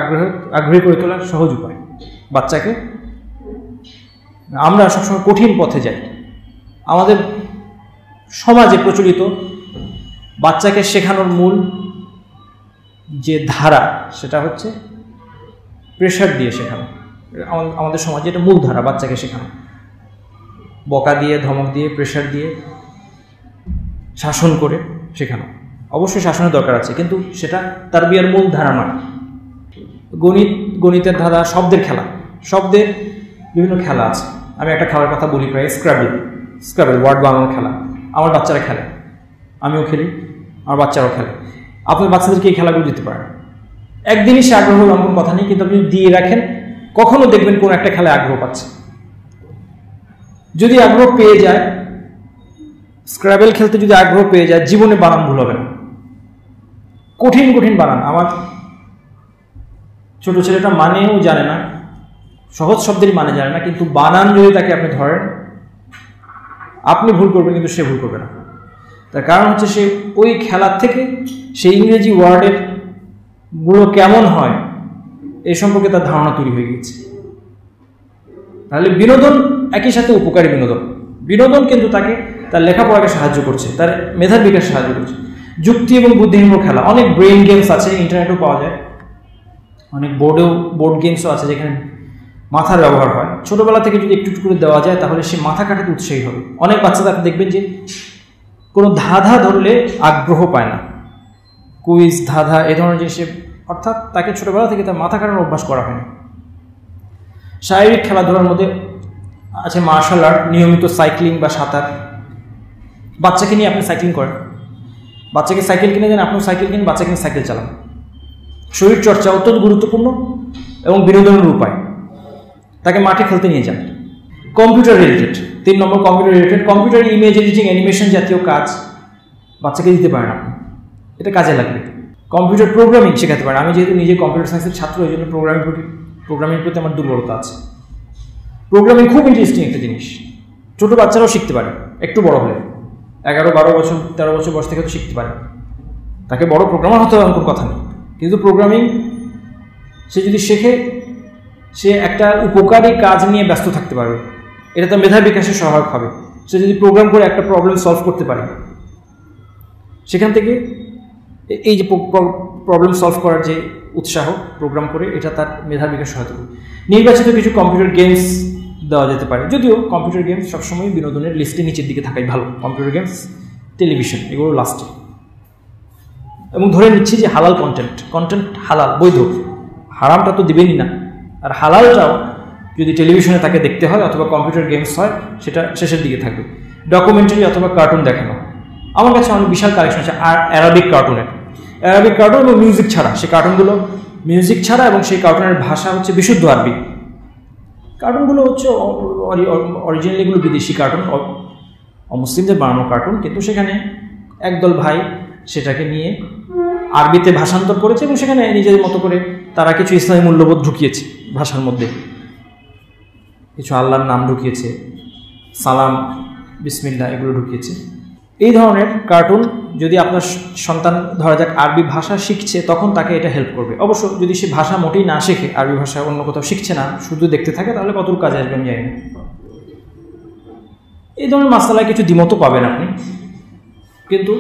আগ্রহী করে তোলার সহজ উপায় বাচ্চাকে। আমরা সবসময় কঠিন পথে যাই। আমাদের সমাজে প্রচলিত বাচ্চাকে শেখানোর মূল যে ধারা, সেটা হচ্ছে প্রেশার দিয়ে শেখানো। আমাদের সমাজে এটা মূল ধারা, বাচ্চাকে শেখানো বকা দিয়ে, ধমক দিয়ে, প্রেশার দিয়ে, শাসন করে শেখানো। অবশ্যই শাসনের দরকার আছে, কিন্তু সেটা তারবিয়ার মূল ধারা নয়। গণিতের ধাঁধা, শব্দের খেলা, শব্দের বিভিন্ন খেলা আছে। আমি একটা খেলার কথা বলি, প্রায় স্ক্রাবেল ওয়ার্ড বানানোর খেলা। আমার বাচ্চারা খেলে, আমিও খেলি, আমার বাচ্চারাও খেলে। আপনার বাচ্চাদেরকে এই খেলাগুলো দিতে পারেন। একদিনই সে আগ্রহ এমন কোনো কথা নেই, কিন্তু আপনি দিয়ে রাখেন, কখনো দেখবেন কোন একটা খেলায় আগ্রহ পাচ্ছে। যদি আগ্রহ পেয়ে যায়, স্ক্রাবেল খেলতে যদি আগ্রহ পেয়ে যায়, জীবনে বানান ভুল হবে না। কঠিন কঠিন বানান, আমার ছোট ছেলেটা মানেও জানে না, সহজ শব্দেরই মানে জানে না, কিন্তু বানান যদি তাকে আপনি ধরেন, আপনি ভুল করবেন কিন্তু সে ভুল করবে না। তার কারণ হচ্ছে সে ওই খেলার থেকে সেই ইংরেজি ওয়ার্ডের গুলো কেমন হয় এই সম্পর্কে তার ধারণা তৈরি হয়ে গেছে। তাহলে বিনোদন একই সাথে উপকারী বিনোদন কিন্তু তাকে তার লেখাপড়াকে সাহায্য করছে, তার মেধার বিকাশ সাহায্য করছে। যুক্তি এবং বুদ্ধিনির্ভর খেলা, অনেক ব্রেন গেমস আছে, ইন্টারনেটেও পাওয়া যায়, অনেক বোর্ড গেমসও আছে যেখানে মাথার ব্যবহার হয়। ছোটোবেলা থেকে যদি একটু করে দেওয়া যায় তাহলে সে মাথা কাটাতে উৎসাহী হবে। অনেক বাচ্চারা দেখবেন যে কোনো ধাঁধা ধরলে আগ্রহ পায় না, কুইজ ধাঁধা এ ধরনের জিনিসে, অর্থাৎ তাকে ছোটোবেলা থেকে তার মাথা কাটানোর অভ্যাস করা হয়নি। শারীরিক খেলাধুলার মধ্যে আছে মার্শাল আর্ট, নিয়মিত সাইক্লিং বা সাঁতার। বাচ্চাকে নিয়ে আপনি সাইক্লিং করেন, বাচ্চাকে সাইকেল কিনে দেন, আপনিও সাইকেল কিনে বাচ্চাকে নিয়ে সাইকেল চালান। শরীর চর্চা অত্যন্ত গুরুত্বপূর্ণ এবং বিনোদনের উপায়, তাকে মাঠে খেলতে নিয়ে যান। কম্পিউটার রিলেটেড, 3 নম্বর computer related, computer image editing animation জাতীয় কাজ বাচ্চাকে দিতে পারেন আপনি, এটা কাজে লাগবে। কম্পিউটার প্রোগ্রামিং শেখাতে পারেন। আমি যেহেতু নিজে কম্পিউটার সায়েন্সের ছাত্র, এই জন্য প্রোগ্রামিং প্রতি আমার দুর্বলতা আছে। প্রোগ্রামিং খুব ইন্টারেস্টিং একটা জিনিস, ছোটো বাচ্চারাও শিখতে পারে, একটু বড় হলে 11, 12 বছর 13 বছর বয়স থেকে তো শিখতে পারে। তাকে বড় প্রোগ্রামার হতে হবে এমন কোনো কথা নেই, কিন্তু প্রোগ্রামিং সে যদি শেখে সে একটা উপকারী কাজ নিয়ে ব্যস্ত থাকতে পারবে, এটা তার মেধা বিকাশে সহায়ক হবে। সে যদি প্রোগ্রাম করে একটা প্রবলেম সলভ করতে পারে, সেখান থেকে এই যে প্রবলেম সলভ করার যে উৎসাহ প্রোগ্রাম করে, এটা তার মেধা বিকাশ সহায়তা করবে। নির্বাচিত কিছু কম্পিউটার গেমস দেওয়া যেতে পারে, যদিও কম্পিউটার গেমস সবসময় বিনোদনের লিস্টে নিচের দিকে থাকাই ভালো। কম্পিউটার গেমস, টেলিভিশন এগুলো লাস্টে। এবং ধরে নিচ্ছি যে হালাল কন্টেন্ট হালাল, বৈধ, হারামটা তো দিবেনই না। আর হালালটাও যদি টেলিভিশনে তাকে দেখতে হয় অথবা কম্পিউটার গেমস হয়, সেটা শেষের দিকে থাকবে। ডকুমেন্টারি অথবা কার্টুন দেখানো, আমার কাছে অনেক বিশাল কালেকশন আছে আর অ্যারাবিক কার্টুন এবং মিউজিক ছাড়া, সেই কার্টুনগুলো মিউজিক ছাড়া এবং সেই কার্টুনের ভাষা হচ্ছে বিশুদ্ধ আরবি। কার্টুনগুলো হচ্ছে অরিজিনালি এগুলো বিদেশি কার্টুন, অমুসলিমদের বানানো কার্টুন, কিন্তু সেখানে একদল ভাই সেটাকে নিয়ে আরবিতে ভাষান্তর করেছে এবং সেখানে নিজেদের মতো করে তারা কিছু ইসলামী মূল্যবোধ ঢুকিয়েছে ভাষার মধ্যে, কিছু আল্লাহর নাম ঢুকিয়েছে, সালাম, বিসমিল্লাহ এগুলো ঢুকিয়েছে। এই ধরনের কার্টুন যদি আপনার সন্তান ধরা যাক আরবি ভাষা শিখছে, তখন তাকে এটা হেল্প করবে। অবশ্য যদি সে ভাষা মোটেই না শেখে, আরবি ভাষা অন্য কোথাও শিখছে না, শুধু দেখতে থাকে, তাহলে কতটুকু কাজে আসবে আমি জানি না। এই ধরনের মাসালায় কিছু দ্বিমতও পাবেন আপনি, কিন্তু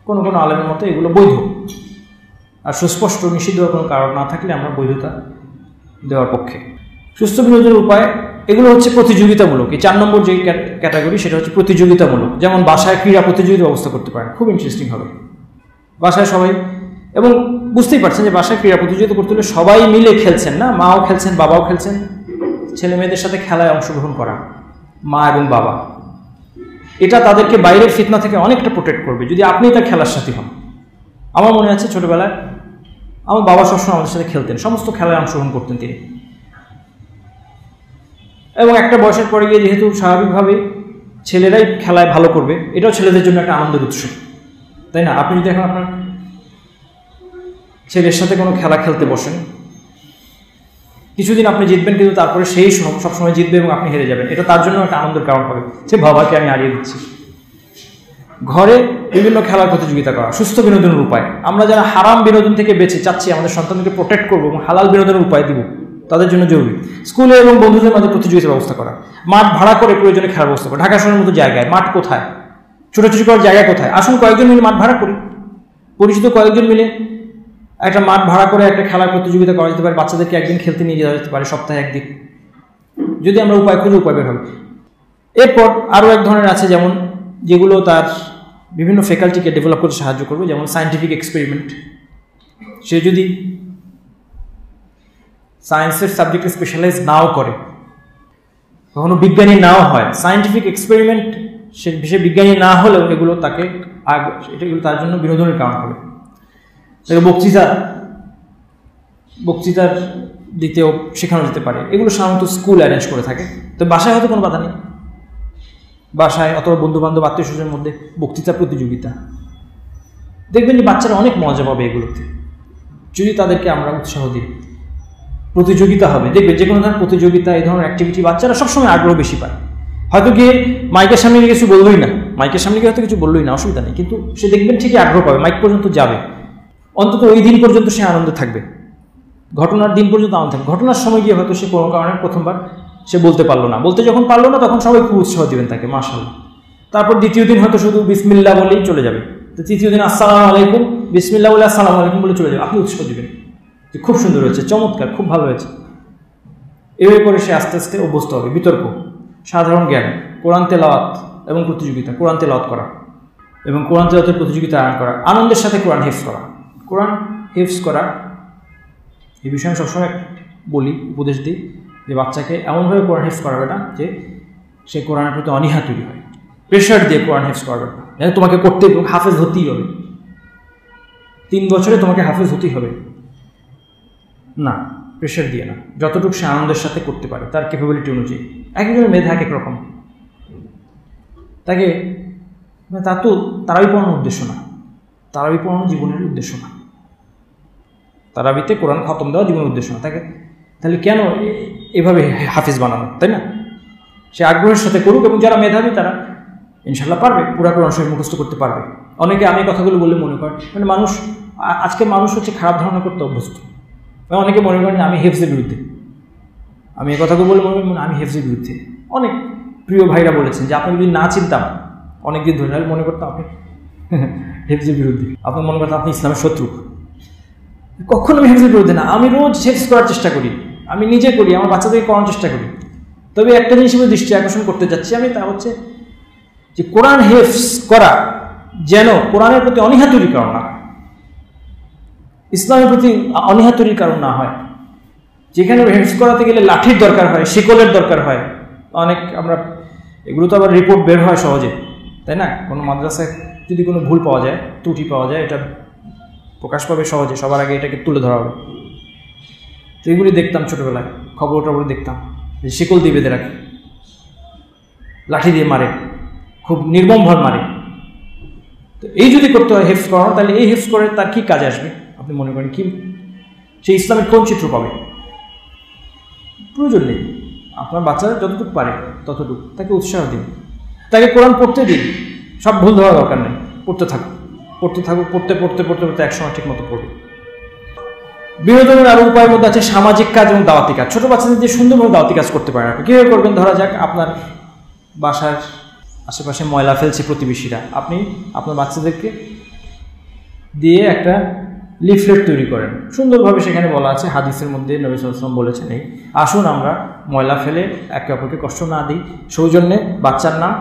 কোনো কোনো আলেমের মতো এগুলো বৈধ। আর সুস্পষ্ট নিষিদ্ধ কোনো কারণ না থাকলে আমরা বৈধতা দেওয়ার পক্ষে। সুস্থ বিনোদনের উপায় এগুলো হচ্ছে প্রতিযোগিতামূলক। এই 4 নম্বর যে ক্যাটাগরি সেটা হচ্ছে প্রতিযোগিতামূলক। যেমন বাসায় ক্রীড়া প্রতিযোগিতার ব্যবস্থা করতে পারেন, খুব ইন্টারেস্টিং হবে বাসায় সবাই। এবং বুঝতেই পারছেন যে বাসায় ক্রীড়া প্রতিযোগিতা করতে হলে সবাই মিলে খেলছেন না, মাও খেলছেন, বাবাও খেলছেন, ছেলে মেয়েদের সাথে খেলায় অংশগ্রহণ করা, মা এবং বাবা, এটা তাদেরকে বাইরের ফিতনা থেকে অনেকটা প্রোটেক্ট করবে যদি আপনি তার খেলার সাথী হন। আমার মনে আছে ছোটবেলায় আমার বাবা সবসময় আমাদের সাথে খেলতেন, সমস্ত খেলায় অংশগ্রহণ করতেন তিনি। এবং একটা বয়সের পরে গিয়ে যেহেতু স্বাভাবিকভাবে ছেলেরাই খেলায় ভালো করবে, এটাও ছেলেদের জন্য একটা আনন্দের উৎস, তাই না? আপনি যদি এখন আপনার ছেলের সাথে কোনো খেলা খেলতে বসেন, কিছুদিন আপনি জিতবেন, কিন্তু তারপরে সেই সবসময় জিতবে এবং আপনি হেরে যাবেন, এটা তার জন্য একটা আনন্দের কারণ হবে যে বাবাকে আমি হারিয়ে দিচ্ছি। ঘরে বিভিন্ন খেলার প্রতিযোগিতা করা সুস্থ বিনোদনের উপায়। আমরা যারা হারাম বিনোদন থেকে বেঁচে চাচ্ছি আমাদের সন্তানকে প্রোটেক্ট করবো এবং হালাল বিনোদনের উপায় দিব, তাদের জন্য জরুরি স্কুলে এবং বন্ধুদের মাঝে প্রতিযোগিতার ব্যবস্থা করা, মাঠ ভাড়া করে প্রয়োজনে খেলার ব্যবস্থা করা। ঢাকা শহরের মতো জায়গায় মাঠ কোথায়, ছোটাছুটি করার জায়গা কোথায়? আসুন কয়েকজন মিলে মাঠ ভাড়া করি, পরিচিত কয়েকজন মিলে একটা মাঠ ভাড়া করে একটা খেলার প্রতিযোগিতা করা যেতে পারে। বাচ্চাদেরকে একদিন খেলতে নিয়ে যাওয়া যেতে পারে, সপ্তাহে একদিন, যদি আমরা উপায় খুঁজে উপায় বের হবে। এরপর আরও এক ধরনের আছে যেমন যেগুলো তার বিভিন্ন ফ্যাকাল্টিকে ডেভেলপ করতে সাহায্য করবে, যেমন সায়েন্টিফিক এক্সপেরিমেন্ট। সে যদি সায়েন্সের সাবজেক্টে স্পেশালাইজ নাও করে, কখনো বিজ্ঞানী নাও হয়, সায়েন্টিফিক এক্সপেরিমেন্ট সে বিজ্ঞানী না হলেও এগুলো তাকে এগুলো তার জন্য বিনোদনের কারণ হবে। বক্তৃতার দিতেও শেখানো যেতে পারে, এগুলো সাধারণত স্কুল অ্যারেঞ্জ করে থাকে। তো বাসায় হয়তো কোনো বাধা নেই, বাসায় অথবা বন্ধুবান্ধব আত্মীয় স্বজনের মধ্যে বক্তৃতা প্রতিযোগিতা, দেখবেন যে বাচ্চারা অনেক মজা পাবে এগুলোতে যদি তাদেরকে আমরা উৎসাহ দিই। প্রতিযোগিতা হবে, দেখবে যে কোনো ধরনের প্রতিযোগিতা, এই ধরনের অ্যাক্টিভিটি বাচ্চারা সবসময় আগ্রহ বেশি পায়। হয়তো গিয়ে মাইকের সামনে গিয়ে কিছু বললোই না, মাইকের সামনে গিয়ে হয়তো কিছু বললোই না, অসুবিধা নেই, কিন্তু সে দেখবেন ঠিকই আগ্রহ পাবে, মাইক পর্যন্ত যাবে, অন্তত ওই দিন পর্যন্ত সে আনন্দে থাকবে, ঘটনার দিন পর্যন্ত আনন্দ থাকবে। ঘটনার সময় গিয়ে হয়তো সে কোনো কারণে প্রথমবার সে বলতে পারলো না, বলতে যখন পারলো না তখন সবাই খুব উৎসাহ দিবেন তাকে, মাশাআল্লাহ। তারপর দ্বিতীয় দিন হয়তো শুধু বিসমিল্লাহ বলেই চলে যাবে, তো তৃতীয় দিন আসসালামু আলাইকুম বিসমিল্লাহ বলে আসসালামু আলাইকুম বলে চলে যাবে, আপনি উৎসাহ দিবেন যে খুব সুন্দর হয়েছে, চমৎকার, খুব ভালো হয়েছে। এভাবে করে সে আস্তে আস্তে অভ্যস্ত হবে। বিতর্ক, সাধারণ জ্ঞান, কোরআন তেলাওয়াত এবং প্রতিযোগিতা, কোরআন তেলাওয়াত করা এবং কোরআন তেলাওয়াতের প্রতিযোগিতা আয়োজন করা, আনন্দের সাথে কোরআন হিফজ করা। কোরআন হিফজ করা এই বিষয়ে আমি সবসময় বলি, উপদেশ দিই যে বাচ্চাকে এমনভাবে কোরআন হিফজ করাবে না যে সে কোরআনের প্রতি অনীহা তৈরি হয়। প্রেশার দিয়ে কোরআন হিফজ করাবে না, তোমাকে করতে হাফেজ হতেই হবে, 3 বছরে তোমাকে হাফেজ হতেই হবে না, প্রেশার দিয়ে না। যতটুকু সে আনন্দের সাথে করতে পারে তার ক্যাপাবিলিটি অনুযায়ী। একজনের মেধা এক এক রকম, তাকে তা তো তারাবি পড়ানোর উদ্দেশ্য না, তারাবি পড়ানো জীবনের উদ্দেশ্য না, তারাবিতে কোরআন খতম দেওয়া জীবনের উদ্দেশ্য না তাকে। তাহলে কেন এভাবে হাফিজ বানানো, তাই না? সে আগ্রহের সাথে করুক, এবং যারা মেধাবী তারা ইনশাল্লাহ পারবে, পুরা কোরআন শরীফ মুখস্থ করতে পারবে। অনেকে আমি কথাগুলো বললে মনে করেন মানে মানুষ, আজকে মানুষ হচ্ছে খারাপ ধারণা করতে অভ্যস্ত। অনেকে মনে করেন আমি হেফজের বিরুদ্ধে, আমি এই কথাগুলো বলে মনে করেন আমি হেফজের বিরুদ্ধে। অনেক প্রিয় ভাইরা বলেছেন যে আপনি যদি না চিনতাম অনেকদিন ধরে, নাহলে মনে করতাম আপনি হেফজের বিরুদ্ধে, আপনি মনে করতাম আপনি ইসলামের শত্রু। কখনো আমি হেফজের বিরুদ্ধে না, আমি রোজ হেফজ করার চেষ্টা করি, আমি নিজে করি, আমার বাচ্চাদেরকে করানোর চেষ্টা করি। তবে একটা জিনিস আমি দৃষ্টি আকর্ষণ করতে যাচ্ছি আমি, তা হচ্ছে যে কোরআন হেফজ করা যেন কোরআনের প্রতি অনীহা তৈরির কারণ না, ইসলামের প্রতি অনীহা তৈরির কারণ না হয়। যেখানে হেফজ করাতে গেলে লাঠির দরকার হয়, শিকলের দরকার হয়, অনেক আমরা এগুলো তো আবার রিপোর্ট বের হয় সহজে, তাই না? কোনো মাদ্রাসায় যদি কোনো ভুল পাওয়া যায়, ত্রুটি পাওয়া যায়, এটা প্রকাশ পাবে সহজে, সবার আগে এটাকে তুলে ধরা হবে। তো এগুলি দেখতাম ছোটোবেলায়, খবর টবর দেখতাম, শিকল দিয়ে বেঁধে রাখে, লাঠি দিয়ে মারে, খুব নির্মমভাবে মারে। তো এই যদি করতে হয় হেফজ করানো, তাহলে এই হেফজ করে তার কী কাজে আসবে আপনি মনে করেন? কি সে ইসলামের কোন চিত্র পাবে? প্রয়োজন নেই। আপনার বাচ্চারা যতটুকু পারে ততটুকু তাকে উৎসাহ দিন, তাকে কোরআন পড়তে দিন, সব ভুল ধরার দরকার নেই, পড়তে থাকুক, পড়তে থাকুক, পড়তে পড়তে পড়তে পড়তে একসময় ঠিক মতো পড়বে। বিনোদনের আরও উপায়ের মধ্যে আছে সামাজিক কাজ এবং দাওয়াতি কাজ। ছোটো বাচ্চাদের যে সুন্দরভাবে দাওয়াতি কাজ করতে পারেন আপনি কীভাবে করবেন? ধরা যাক আপনার বাসার আশেপাশে ময়লা ফেলছে প্রতিবেশীরা, আপনি আপনার বাচ্চাদেরকে দিয়ে একটা লিফলেট তৈরি করেন, সুন্দরভাবে সেখানে বলা আছে হাদিসের মধ্যে নবী সাল্লাল্লাহু আলাইহি ওয়াসাল্লাম বলেছেন, এই আসুন আমরা ময়লা ফেলে একে অপরকে কষ্ট না দিই, সৌজন্যে বাচ্চার নাম,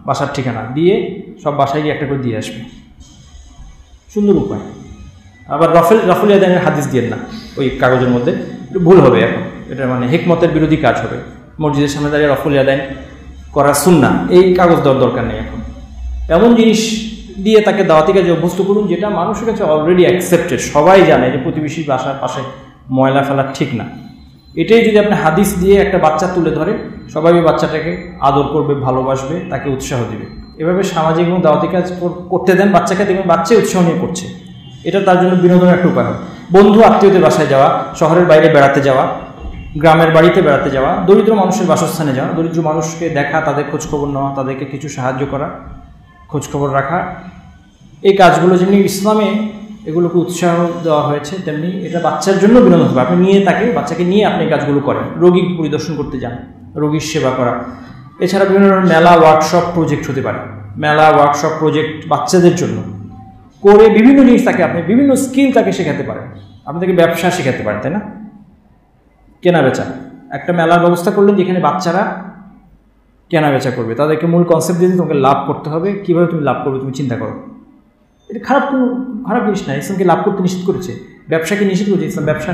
বাসার ঠিকানা দিয়ে সব বাসায় গিয়ে একটা করে দিয়ে আসবে। সুন্দর উপায়। আবার রফুল ইয়াদাইনের হাদিস দিয়েন না ওই কাগজের মধ্যে, ভুল হবে এখন, এটা মানে হিকমতের বিরোধী কাজ হবে। মসজিদের সামনে দাঁড়িয়ে রফুল ইয়াদাইন করা সুন্নাহ, এই কাগজ দেওয়ার দরকার নেই এখন। এমন জিনিস দিয়ে তাকে দাওয়াতি কাজে অভ্যস্ত করুন যেটা মানুষের কাছে অলরেডি অ্যাকসেপ্টেড, সবাই জানে যে প্রতিবেশীর বাসার পাশে ময়লা ফেলা ঠিক না। এটাই যদি আপনি হাদিস দিয়ে একটা বাচ্চা তুলে ধরে, সবাই ওই বাচ্চাটাকে আদর করবে, ভালোবাসবে, তাকে উৎসাহ দিবে। এভাবে সামাজিক এবং দাওয়াতি কাজ করতে দেন বাচ্চাকে, দেখবেন বাচ্চা উৎসাহ নিয়ে করছে। এটা তার জন্য বিনোদনের একটা উপায় হবে। বন্ধু আত্মীয়দের বাসায় যাওয়া, শহরের বাইরে বেড়াতে যাওয়া, গ্রামের বাড়িতে বেড়াতে যাওয়া, দরিদ্র মানুষের বাসস্থানে যাওয়া, দরিদ্র মানুষকে দেখা, তাদের খোঁজখবর নেওয়া, তাদেরকে কিছু সাহায্য করা, খোঁজখবর রাখা, এই কাজগুলো যেমনি ইসলামে এগুলোকে উৎসাহ দেওয়া হয়েছে, তেমনি এটা বাচ্চার জন্য বিনোদন হবে। আপনি নিয়ে বাচ্চাকে নিয়ে আপনি কাজগুলো করেন, রোগী পরিদর্শন করতে যান, রোগীর সেবা করা। এছাড়া বিভিন্ন ধরনের মেলা, ওয়ার্কশপ, প্রজেক্ট হতে পারে। মেলা, ওয়ার্কশপ, প্রজেক্ট বাচ্চাদের জন্য করে বিভিন্ন জিনিস তাকে, আপনি বিভিন্ন স্কিল তাকে শেখাতে পারেন। আপনি তাকে ব্যবসা শেখাতে পারেন, তাই না? কেনা বেচা, একটা মেলার ব্যবস্থা করলেন যেখানে বাচ্চারা কেনা বেচা করবে, তাদেরকে মূল কনসেপ্ট দিয়ে তোমাকে লাভ করতে হবে, কীভাবে তুমি লাভ করবে তুমি চিন্তা করো। এটা খারাপ জিনিস না, ইসলামকে লাভ করতে নিষেধ করেছে, ব্যবসাকে নিষেধ করেছে, ইসলাম ব্যবসা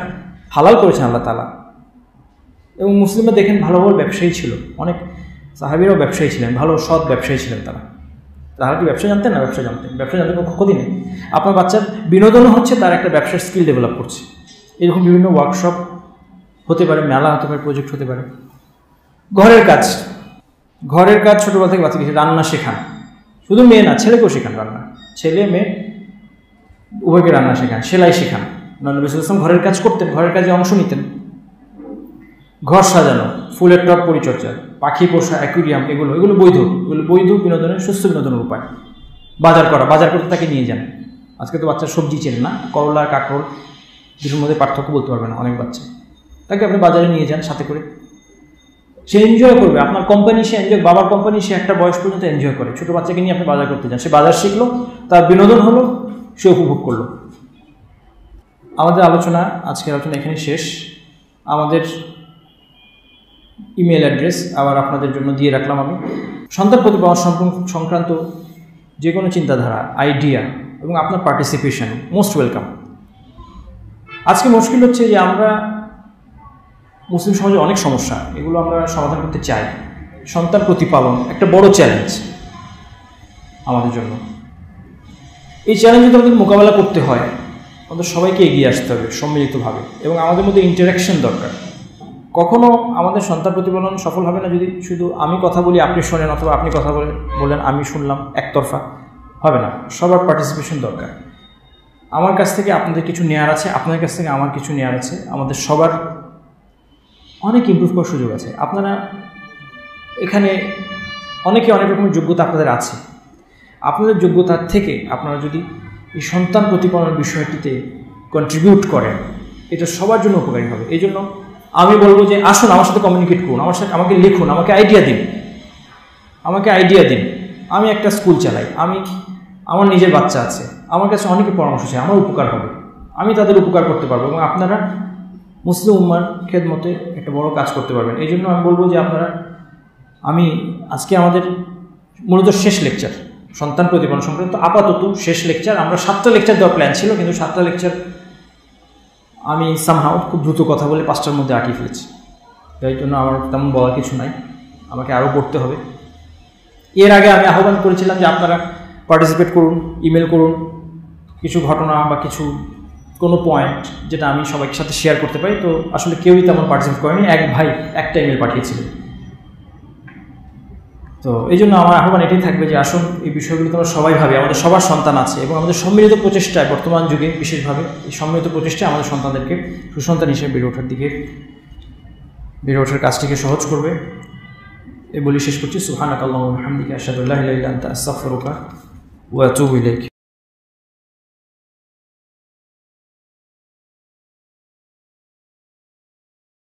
হালাল করেছেন আল্লাহ তাআলা। এবং মুসলিমরা দেখেন ভালো ভালো ব্যবসায়ী ছিল, অনেক সাহাবীরাও ব্যবসায়ী ছিলেন, ভালো সৎ ব্যবসায়ী ছিলেন তারা কি ব্যবসা জানতেন না? ব্যবসা জানতেন কোনো ক্ষতি নেই। আপনার বাচ্চার বিনোদনও হচ্ছে তার একটা ব্যবসার স্কিল ডেভেলপ করছে। এরকম বিভিন্ন ওয়ার্কশপ হতে পারে, মেলা হতে পারে, প্রজেক্ট হতে পারে। ঘরের কাজ ছোটোবেলা থেকে বাচ্চাকে রান্না শেখান, শুধু মেয়ে না, ছেলেকেও শেখান রান্না, ছেলে মেয়ে উভয়কে রান্না শেখান, সেলাই শেখান। নবী সাল্লাল্লাহু আলাইহি ওয়াসাল্লাম ঘরের কাজ করতেন, ঘরের কাজে অংশ নিতেন। ঘর সাজানো, ফুলের টব পরিচর্যা, পাখি পোষা, অ্যাকুরিয়াম, এগুলো বৈধ বিনোদনের, সুস্থ বিনোদনের উপায়। বাজার করতে তাকে নিয়ে যান। আজকে তো বাচ্চা সবজি চেনে না, করলা, কাঁকরোল, দুটোর মধ্যে পার্থক্য বলতে পারবে না অনেক বাচ্চা। তাকে আপনি বাজারে নিয়ে যান সাথে করে, সে এনজয় করবে, আপনার কোম্পানি সে এনজয়, বাবার কোম্পানি সে একটা বয়স পর্যন্ত এনজয় করে। ছোটো বাচ্চাকে নিয়ে আপনি বাজার করতে যান, সে বাজার শিখলো, তার বিনোদন হলো, সে উপভোগ করলো। আমাদের আলোচনা, আজকের আলোচনা এখানে শেষ। আমাদের ইমেল অ্যাড্রেস আবার আপনাদের জন্য দিয়ে রাখলাম আমি। সন্তান প্রতিপালন সংক্রান্ত যে কোনো চিন্তাধারা, আইডিয়া এবং আপনার পার্টিসিপেশন মোস্ট ওয়েলকাম। আজকে মুশকিল হচ্ছে যে আমরা মুসলিম সমাজে অনেক সমস্যা, এগুলো আমরা সমাধান করতে চাই। সন্তান প্রতিপালন একটা বড় চ্যালেঞ্জ আমাদের জন্য। এই চ্যালেঞ্জ যদি আমাদের মোকাবেলা করতে হয়, আমাদের সবাইকে এগিয়ে আসতে হবে সম্মিলিতভাবে, এবং আমাদের মধ্যে ইন্টারাকশন দরকার। কখনো আমাদের সন্তান প্রতিপালন সফল হবে না যদি শুধু আমি কথা বলি আপনি শোনেন, অথবা আপনি কথা বলেন আমি শুনলাম, একতরফা হবে না। সবার পার্টিসিপেশন দরকার। আমার কাছ থেকে আপনাদের কিছু নেওয়ার আছে, আপনাদের কাছ থেকে আমার কিছু নেওয়ার আছে। আমাদের সবার অনেক ইমপ্রুভ করার সুযোগ আছে। আপনারা এখানে অনেকে অনেক রকমের যোগ্যতা আপনাদের আছে। আপনাদের যোগ্যতার থেকে আপনারা যদি এই সন্তান প্রতিপালনের বিষয়টিতে কন্ট্রিবিউট করেন, এটা সবার জন্য উপকারী হবে। এই জন্য আমি বলবো যে আসুন আমার সাথে কমিউনিকেট করুন, আমাকে লিখুন, আমাকে আইডিয়া দিন। আমি একটা স্কুল চালাই, আমার নিজের বাচ্চা আছে, আমার কাছে অনেকে পরামর্শ চাই, আমার উপকার হবে, আমি তাদের উপকার করতে পারবো, এবং আপনারা মুসলিম উম্মার খেদমতে একটা বড় কাজ করতে পারবেন। এই জন্য আমি বলবো যে আজকে আমাদের মূলত শেষ লেকচার সন্তান প্রতিপালন সংক্রান্ত, আপাতত শেষ লেকচার। আমরা 7টা লেকচার দেওয়ার প্ল্যান ছিল, কিন্তু 7টা লেকচার আমি সামহাও খুব দ্রুত কথা বলে 5টার মধ্যে আটকে ফেলেছি। তাই জন্য আমার তেমন বলার কিছু নাই, আমাকে আরও পড়তে হবে। এর আগে আমি আহ্বান করেছিলাম যে আপনারা পার্টিসিপেট করুন, ইমেল করুন কিছু ঘটনা বা কোনো পয়েন্ট যেটা আমি সবাইকে সাথে শেয়ার করতে পারি। তো আসলে কেউই তেমন পার্টিসিপেট করেনি, এক ভাই একটা ইমেল পাঠিয়েছিলেন। তো এই জন্য আমার আহ্বান এটাই থাকবে যে আসুন এই বিষয়গুলো তোমরা সবাই ভাবে, আমাদের সবার সন্তান আছে, এবং আমাদের সম্মিলিত প্রচেষ্টায় বর্তমান যুগে বিশেষভাবে এই সম্মিলিত প্রচেষ্টায় আমাদের সন্তানদেরকে সুসন্তান হিসেবে বেড়ে ওঠার কাজটিকে সহজ করবে। এই বলি শেষ করছি। সুবহানাকাল্লাহু ওয়া বিহামদিকা আশহাদু আল্লা ইলাহা ইল্লা আনতা আস্তাগফিরুকা ওয়া আতুবু ইলাইক।